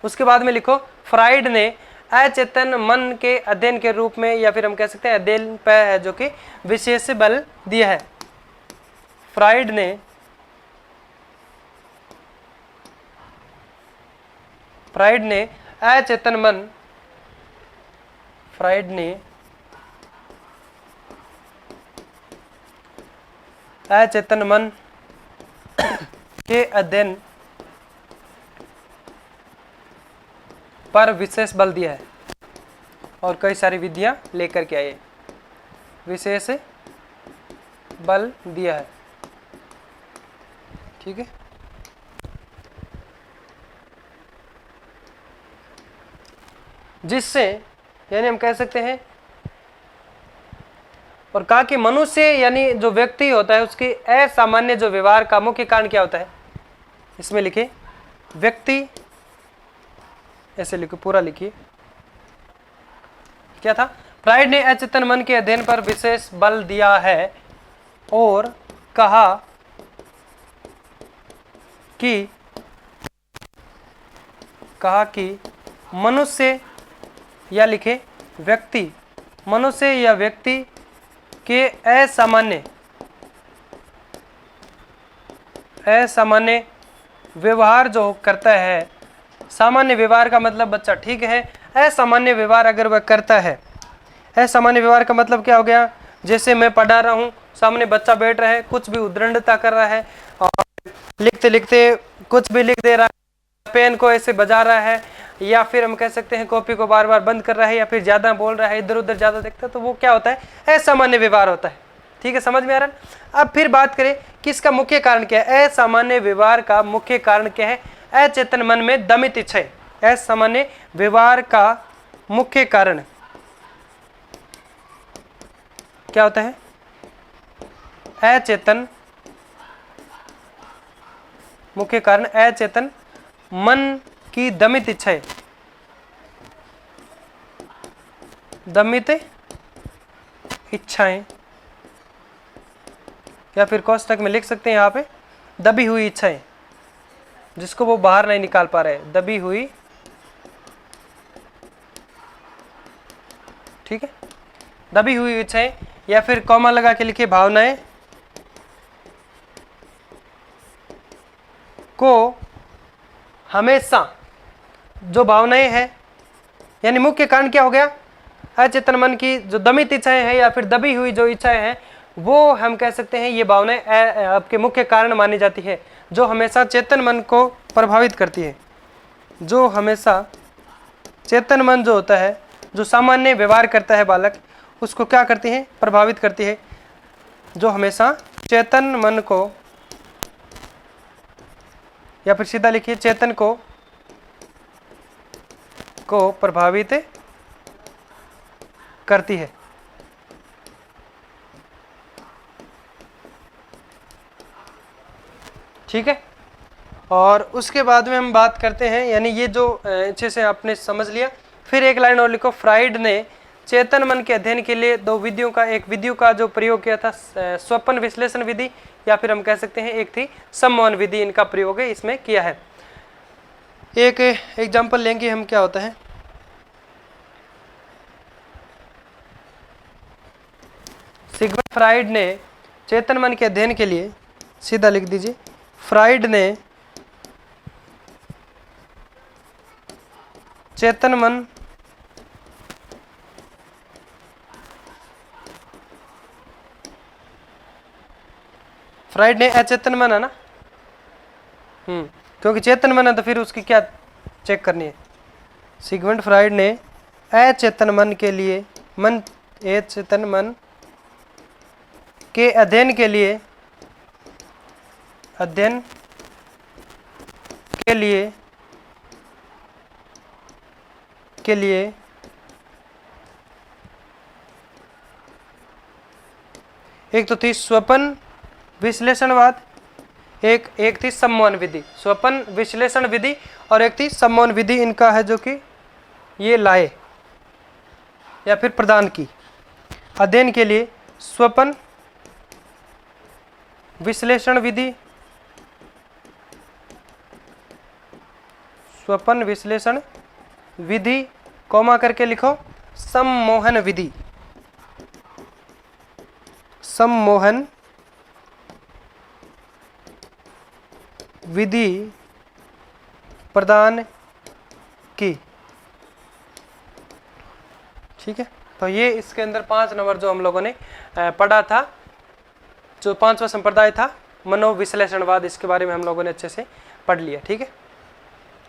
A: उसके बाद में लिखो, फ्राइड ने अचेतन मन के अध्ययन के रूप में, या फिर हम कह सकते हैं अध्ययन पर है जो कि विशेष बल दिया है। फ्राइड ने अचेतन मन, फ्राइड ने अचेतन मन के अध्ययन पर विशेष बल दिया है और कई सारी विधियां लेकर के आए, विशेष बल दिया है। ठीक है, जिससे यानी हम कह सकते हैं, और कहा कि मनुष्य यानी जो व्यक्ति होता है उसके असामान्य जो व्यवहार का मुख्य कारण क्या होता है? इसमें लिखिए व्यक्ति, ऐसे लिखो, पूरा लिखिए। क्या था? फ्राइड ने अचेतन मन के अध्ययन पर विशेष बल दिया है और कहा कि मनुष्य, या लिखे व्यक्ति, मनुष्य या व्यक्ति के असामान्य व्यवहार जो करता है, सामान्य व्यवहार का मतलब बच्चा ठीक है, असामान्य व्यवहार अगर वह करता है, असामान्य व्यवहार का मतलब क्या हो गया? जैसे मैं पढ़ा रहा हूँ, सामने बच्चा बैठ रहा है, कुछ भी उद्दंडता कर रहा है और लिखते लिखते कुछ भी लिख दे रहा है, पेन को ऐसे बजा रहा है, या फिर हम कह सकते हैं कॉपी को बार बार बंद कर रहा है, या फिर ज्यादा बोल रहा है, इधर उधर ज्यादा देखता है, तो वो क्या होता है? असामान्य व्यवहार होता है। ठीक है, समझ में आ रहा है? अब फिर बात करें कि इसका मुख्य कारण क्या है? असामान्य व्यवहार का मुख्य कारण क्या है? अचेतन मन में दमित इच्छाएं। असामान्य व्यवहार का मुख्य कारण क्या होता है? अचेतन, मुख्य कारण अचेतन मन की दमित इच्छाएं, दमित इच्छाएं, या फिर कोष्टक में लिख सकते हैं यहाँ पे दबी हुई इच्छाएं, जिसको वो बाहर नहीं निकाल पा रहे, दबी हुई, ठीक है, दबी हुई इच्छाएं, या फिर कॉमा लगा के लिखिए भावनाएं को हमेशा, जो भावनाएं हैं, यानी मुख्य कारण क्या हो गया? अचेतन मन की जो दमित इच्छाएं हैं या फिर दबी हुई जो इच्छाएं हैं, वो हम कह सकते हैं ये भावनाएं आपके मुख्य कारण मानी जाती है, जो हमेशा चेतन मन को प्रभावित करती है, जो हमेशा चेतन मन जो होता है, जो सामान्य व्यवहार करता है बालक, उसको क्या करती है? प्रभावित करती है, जो हमेशा चेतन मन को, या फिर सीधा लिखिए चेतन को प्रभावित करती है। ठीक है, और उसके बाद में हम बात करते हैं, यानी ये जो अच्छे से आपने समझ लिया। फिर एक लाइन और लिखो, फ्राइड ने चेतन मन के अध्ययन के लिए दो विधियों का, एक विधियों का जो प्रयोग किया था स्वप्न विश्लेषण विधि, या फिर हम कह सकते हैं एक थी सम्मोहन विधि, इनका प्रयोग है इसमें किया है। एक एग्जाम्पल लेंगे हम, क्या होता है? सिगमंड फ्राइड ने चेतन मन के अध्ययन के लिए, सीधा लिख दीजिए, फ्राइड ने चेतन मन फ्राइड ने अचेतन मन है ना, क्योंकि चेतन मन है तो फिर उसकी क्या चेक करनी है? सिगमंड फ्राइड ने अचेतन मन के लिए, अचेतन मन के अध्ययन के लिए एक तो थी स्वप्न विश्लेषणवाद, एक थी सम्मोहन विधि, स्वप्न विश्लेषण विधि, और एक थी सम्मोहन विधि, इनका है जो कि ये लाए या फिर प्रदान की अध्ययन के लिए स्वप्न विश्लेषण विधि, स्वप्न विश्लेषण विधि, कॉमा करके लिखो सम्मोहन विधि, सम्मोहन विधि प्रदान की। ठीक है, तो ये इसके अंदर 5 नंबर जो हम लोगों ने पढ़ा था, जो 5वां संप्रदाय था मनोविश्लेषणवाद, इसके बारे में हम लोगों ने अच्छे से पढ़ लिया। ठीक है,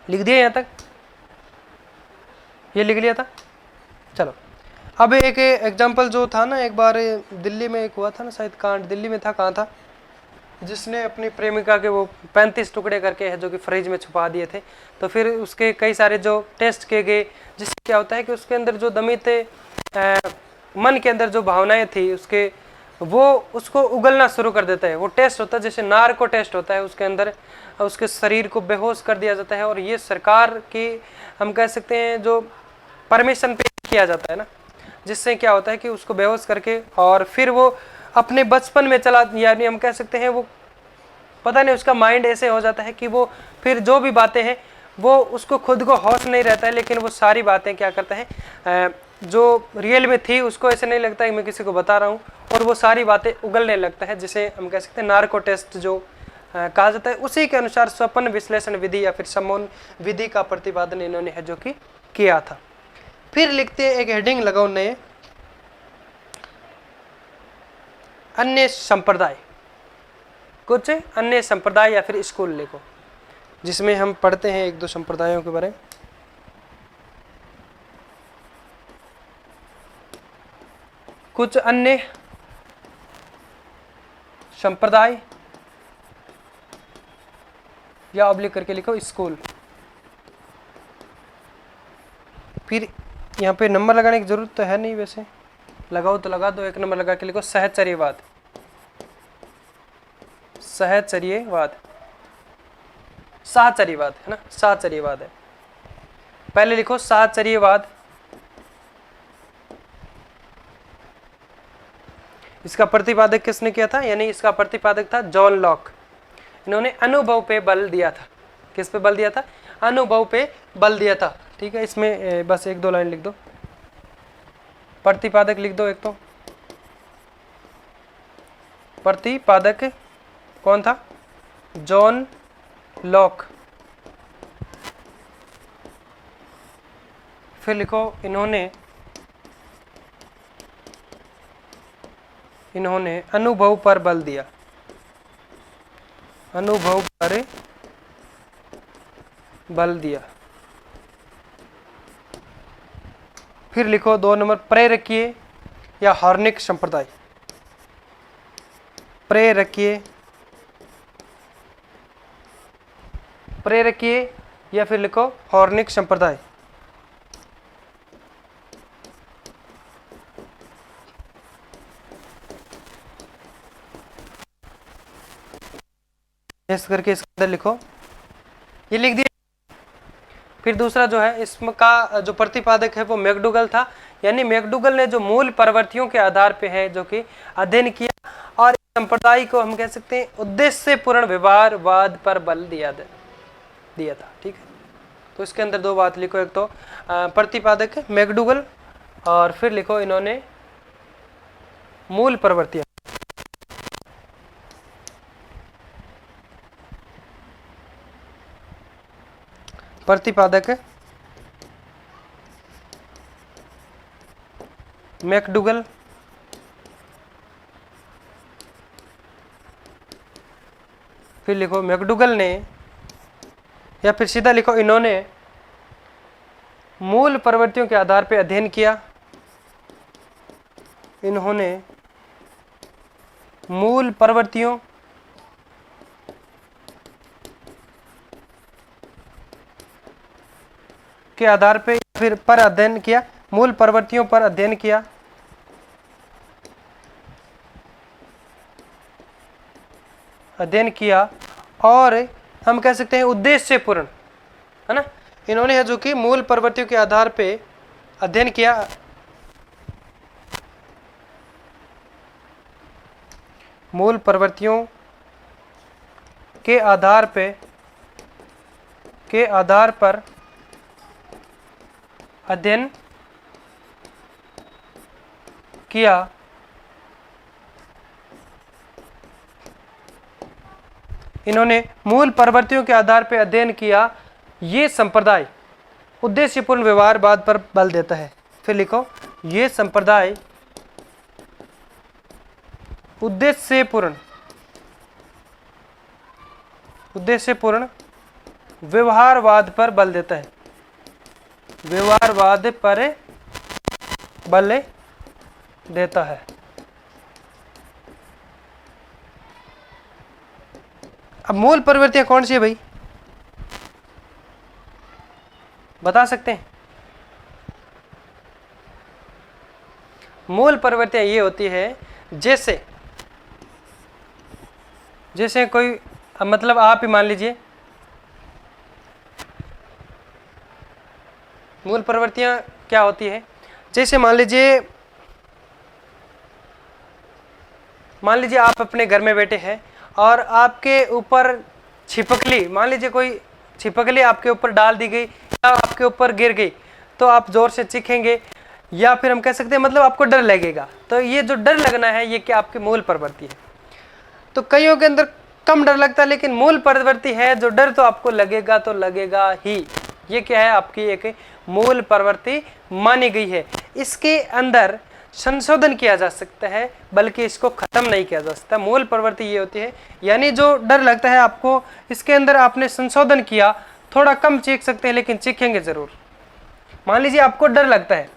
A: लिख दिया यहाँ तक? ये लिख लिया था? चलो, अब एक एग्जाम्पल जो था ना, एक बार दिल्ली में एक हुआ था ना, शायद कांड दिल्ली में था, कहाँ था, जिसने अपनी प्रेमिका के वो 35 टुकड़े करके है जो कि फ्रिज में छुपा दिए थे। तो फिर उसके कई सारे जो टेस्ट किए गए, जिससे क्या होता है कि उसके अंदर जो दमित मन के अंदर जो भावनाएं थी उसके, वो उसको उगलना शुरू कर देता है। वो टेस्ट होता है जैसे नार्को टेस्ट होता है, उसके अंदर उसके शरीर को बेहोश कर दिया जाता है, और ये सरकार की हम कह सकते हैं जो परमिशन पे किया जाता है ना, जिससे क्या होता है कि उसको बेहोश करके, और फिर वो अपने बचपन में चला, यानी हम कह सकते हैं वो पता नहीं उसका माइंड ऐसे हो जाता है कि वो फिर जो भी बातें हैं वो उसको खुद को होश नहीं रहता है, लेकिन वो सारी बातें क्या करता है जो रियल में थी उसको ऐसे नहीं लगता है मैं किसी को बता रहा हूँ, और वो सारी बातें उगलने लगता है, जिसे हम कह सकते हैं नार्को टेस्ट जो कहा जाता है। उसी के अनुसार स्वप्न विश्लेषण विधि या फिर सम्मोहन विधि का प्रतिपादन इन्होंने है जो कि किया था। फिर लिखते हैं, एक हेडिंग लगाओ नए, अन्य संप्रदाय, कुछ अन्य संप्रदाय या फिर स्कूल लिखो, जिसमें हम पढ़ते हैं 1-2 संप्रदायों के बारे में। कुछ अन्य संप्रदाय, या ऑब्लिक करके लिखो स्कूल। फिर यहाँ पे नंबर लगाने की जरूरत तो है नहीं वैसे, लगाओ तो लगा दो, 1 नंबर लगा के लिखो सहचर्यवाद। सहचर्यवाद, साहचर्यवाद है ना, साहचर्यवाद है। पहले लिखो साहचर्यवाद। इसका प्रतिपादक किसने किया था, यानी इसका प्रतिपादक था जॉन लॉक। इन्होंने अनुभव पे बल दिया था। किस पे बल दिया था, अनुभव पे बल दिया था। ठीक है, इसमें बस 1-2 लाइन लिख दो, प्रतिपादक लिख दो एक तो। प्रतिपादक कौन था, जॉन लॉक। फिर लिखो इन्होंने अनुभव पर बल दिया, अनुभव पर बल दिया। फिर लिखो 2 नंबर प्रेरकीय या हार्निक संप्रदाय। प्रेरकीय या फिर लिखो हार्निक संप्रदाय। इस करके इसके अंदर लिखो, ये लिख दिया। फिर दूसरा जो है इसका जो प्रतिपादक है वो मैकडूगल था, यानी मैकडूगल ने जो मूल प्रवृत्तियों के आधार पे है जो कि अध्ययन किया, और संप्रदाय को हम कह सकते हैं उद्देश्यपूर्ण व्यवहारवाद पर बल दिया था। ठीक है, तो इसके अंदर 2 बात लिखो, एक तो प्रतिपादक मैकडूगल, और फिर लिखो इन्होंने मूल प्रवृत्तियां। प्रतिपादक मैकडूगल, फिर लिखो मैकडूगल ने, या फिर सीधा लिखो इन्होंने मूल प्रवृत्तियों के आधार पर अध्ययन किया। इन्होंने मूल प्रवृत्तियों के आधार पे फिर पर अध्ययन किया, मूल प्रवृत्तियों पर अध्ययन किया। और हम कह सकते हैं उद्देश्यपूर्ण, है ना। इन्होंने है जो कि मूल प्रवृत्तियों के आधार पे अध्ययन किया, मूल प्रवृत्तियों के आधार पर अध्ययन किया। इन्होंने मूल प्रवृत्तियों के आधार पर अध्ययन किया, ये संप्रदाय उद्देश्यपूर्ण व्यवहारवाद पर बल देता है। फिर लिखो ये संप्रदाय उद्देश्यपूर्ण व्यवहारवाद पर बल देता है, व्यवहारवाद पर बल देता है। अब मूल प्रवृत्तियां कौन सी है भाई, बता सकते हैं? मूल प्रवृत्तियां ये होती है जैसे कोई, मतलब आप ही मान लीजिए, मूल प्रवृत्तियां क्या होती है, जैसे मान लीजिए आप अपने घर में बैठे हैं और आपके ऊपर छिपकली, मान लीजिए कोई छिपकली आपके ऊपर डाल दी गई या आपके ऊपर गिर गई, तो आप जोर से चीखेंगे, या फिर हम कह सकते हैं मतलब आपको डर लगेगा। तो ये जो डर लगना है ये क्या आपकी मूल प्रवृत्ति है। तो कईयों के अंदर कम डर लगता है, लेकिन मूल प्रवृत्ति है जो डर तो आपको लगेगा तो लगेगा ही। ये क्या है, आपकी एक मूल प्रवृत्ति मानी गई है। इसके अंदर संशोधन किया जा सकता है, बल्कि इसको खत्म नहीं किया जा सकता। मूल प्रवृत्ति ये होती है, यानी जो डर लगता है आपको, इसके अंदर आपने संशोधन किया, थोड़ा कम चीख सकते हैं लेकिन चीखेंगे जरूर। मान लीजिए आपको डर लगता है,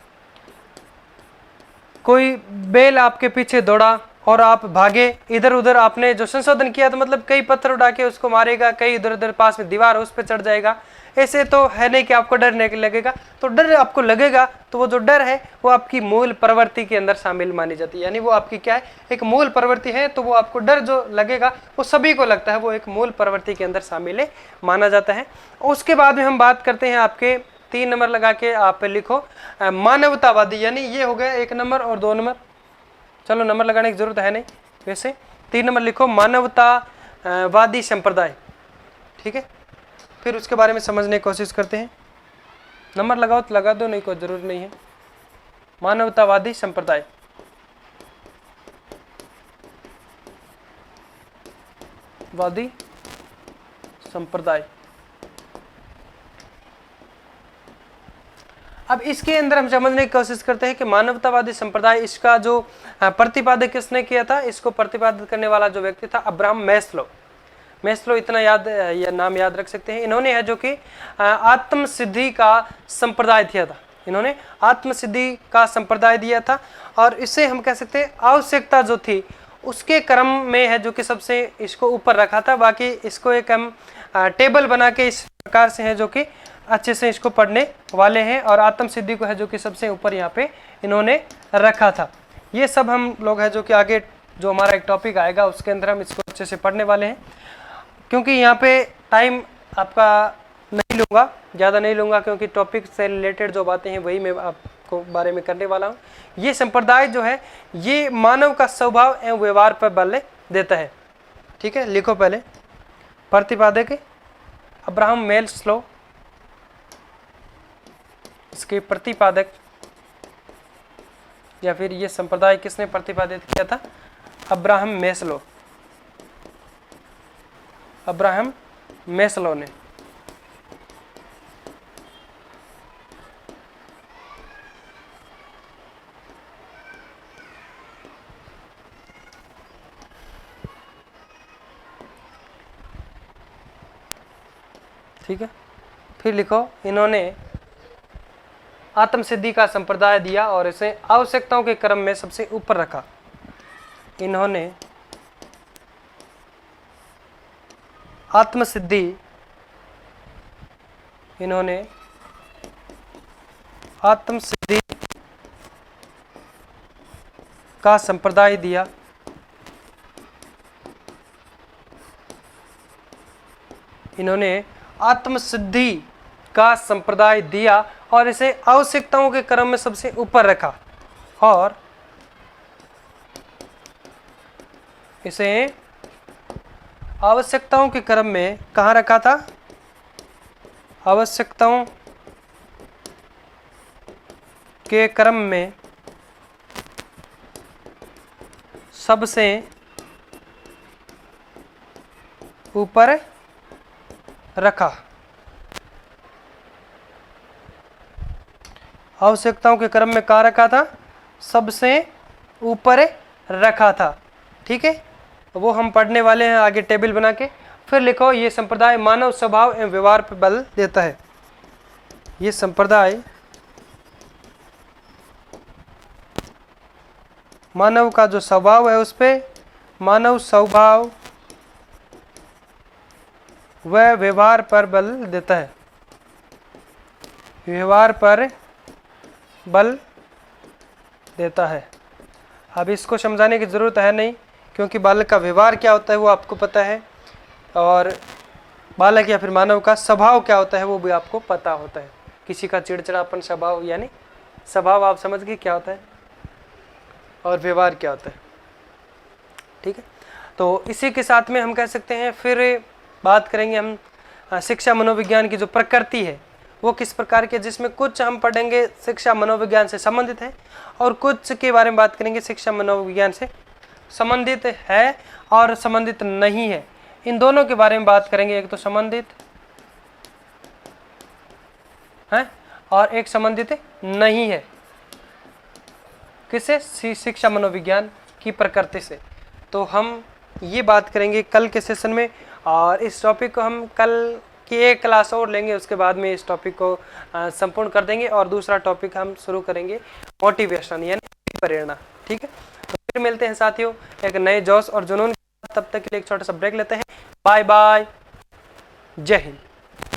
A: कोई बैल आपके पीछे दौड़ा और आप भागे इधर उधर, आपने जो संशोधन किया तो मतलब कई पत्थर उठा के उसको मारेगा, कई इधर उधर पास में दीवार उस पर चढ़ जाएगा, ऐसे तो है नहीं कि आपको डर नहीं लगेगा, तो डर आपको लगेगा तो वो जो डर है वो आपकी मूल प्रवृत्ति के अंदर शामिल मानी जाती है, यानी वो आपकी क्या है, एक मूल प्रवृत्ति है। तो वो आपको डर जो लगेगा वो सभी को लगता है, वो एक मूल प्रवृत्ति के अंदर शामिल है, माना जाता है। उसके बाद में हम बात करते हैं, आपके 3 नंबर लगा के आप लिखो मानवतावादी, यानी ये हो गया 1 नंबर और 2 नंबर, चलो नंबर लगाने की जरूरत है नहीं, वैसे 3 नंबर लिखो मानवतावादी संप्रदाय, ठीक है। फिर उसके बारे में समझने की कोशिश करते हैं, नंबर लगाओ तो लगा दो, नहीं कोई जरूरत नहीं है। मानवतावादी संप्रदाय, वादी संप्रदाय। अब इसके अंदर हम समझने की कोशिश करते हैं कि मानवतावादी संप्रदाय, इसका जो प्रतिपादक किसने किया था, इसको प्रतिपादित करने वाला जो व्यक्ति था अब्राहम मैस्लो। मैस्लो इतना याद, यह नाम याद रख सकते हैं। इन्होंने है जो कि आत्म सिद्धि का संप्रदाय दिया था, इन्होंने आत्म सिद्धि का संप्रदाय दिया था, और इससे हम कह सकते हैं आवश्यकता जो थी उसके क्रम में है जो कि सबसे इसको ऊपर रखा था। बाकी इसको एक हम टेबल बना के इस प्रकार से है जो कि अच्छे से इसको पढ़ने वाले हैं, और आत्म सिद्धि को है जो कि सबसे ऊपर यहाँ पे इन्होंने रखा था। ये सब हम लोग है जो कि आगे जो हमारा एक टॉपिक आएगा उसके अंदर हम इसको अच्छे से पढ़ने वाले हैं। क्योंकि यहाँ पे टाइम आपका नहीं लूँगा, ज़्यादा नहीं लूँगा, क्योंकि टॉपिक से रिलेटेड जो बातें हैं वही मैं आपको बारे में करने वाला हूँ। ये संप्रदाय जो है ये मानव का स्वभाव एवं व्यवहार पर बल देता है, ठीक है। लिखो पहले, प्रतिपादक अब्राहम मैस्लो, इसके प्रतिपादक या फिर ये संप्रदाय किसने प्रतिपादित किया था, अब्राहम मैस्लो, अब्राहम मैस्लो ने। ठीक है, फिर लिखो, इन्होंने आत्म सिद्धि का संप्रदाय दिया और इसे आवश्यकताओं के क्रम में सबसे ऊपर रखा। इन्होंने आत्म सिद्धि, इन्होंने आत्म सिद्धि का संप्रदाय दिया, इन्होंने आत्म सिद्धि का संप्रदाय दिया और इसे आवश्यकताओं के क्रम में सबसे ऊपर रखा, और इसे आवश्यकताओं के क्रम में कहाँ रखा था, आवश्यकताओं के क्रम में सबसे ऊपर रखा। आवश्यकताओं के क्रम में कहाँ रखा था, सबसे ऊपर रखा था, ठीक है। वो हम पढ़ने वाले हैं आगे टेबल बना के। फिर लिखो, ये संप्रदाय मानव स्वभाव एवं व्यवहार पर बल देता है। ये संप्रदाय मानव का जो स्वभाव है उस पे, मानव स्वभाव व व्यवहार पर बल देता है, व्यवहार पर बल देता है। अब इसको समझाने की ज़रूरत है नहीं, क्योंकि बालक का व्यवहार क्या होता है वो आपको पता है, और बालक या फिर मानव का स्वभाव क्या होता है वो भी आपको पता होता है। किसी का चिड़चिड़ापन स्वभाव, यानी स्वभाव आप समझ गए क्या होता है, और व्यवहार क्या होता है, ठीक है। तो इसी के साथ में हम कह सकते हैं, फिर बात करेंगे हम शिक्षा मनोविज्ञान की जो प्रकृति है वो किस प्रकार के, जिसमें कुछ हम पढ़ेंगे शिक्षा मनोविज्ञान से संबंधित है और कुछ के बारे में बात करेंगे शिक्षा मनोविज्ञान से संबंधित है और संबंधित नहीं है। इन दोनों के बारे में बात करेंगे, एक तो संबंधित है और एक संबंधित नहीं है। किससे, शिक्षा मनोविज्ञान की प्रकृति से। तो हम ये बात करेंगे कल के सेशन में, और इस टॉपिक को हम कल की एक क्लास और लेंगे, उसके बाद में इस टॉपिक को संपूर्ण कर देंगे, और दूसरा टॉपिक हम शुरू करेंगे मोटिवेशन यानी प्रेरणा, ठीक है। तो फिर मिलते हैं साथियों एक नए जोश और जुनून, तब तक के लिए एक छोटा सा ब्रेक लेते हैं। बाय बाय, जय हिंद।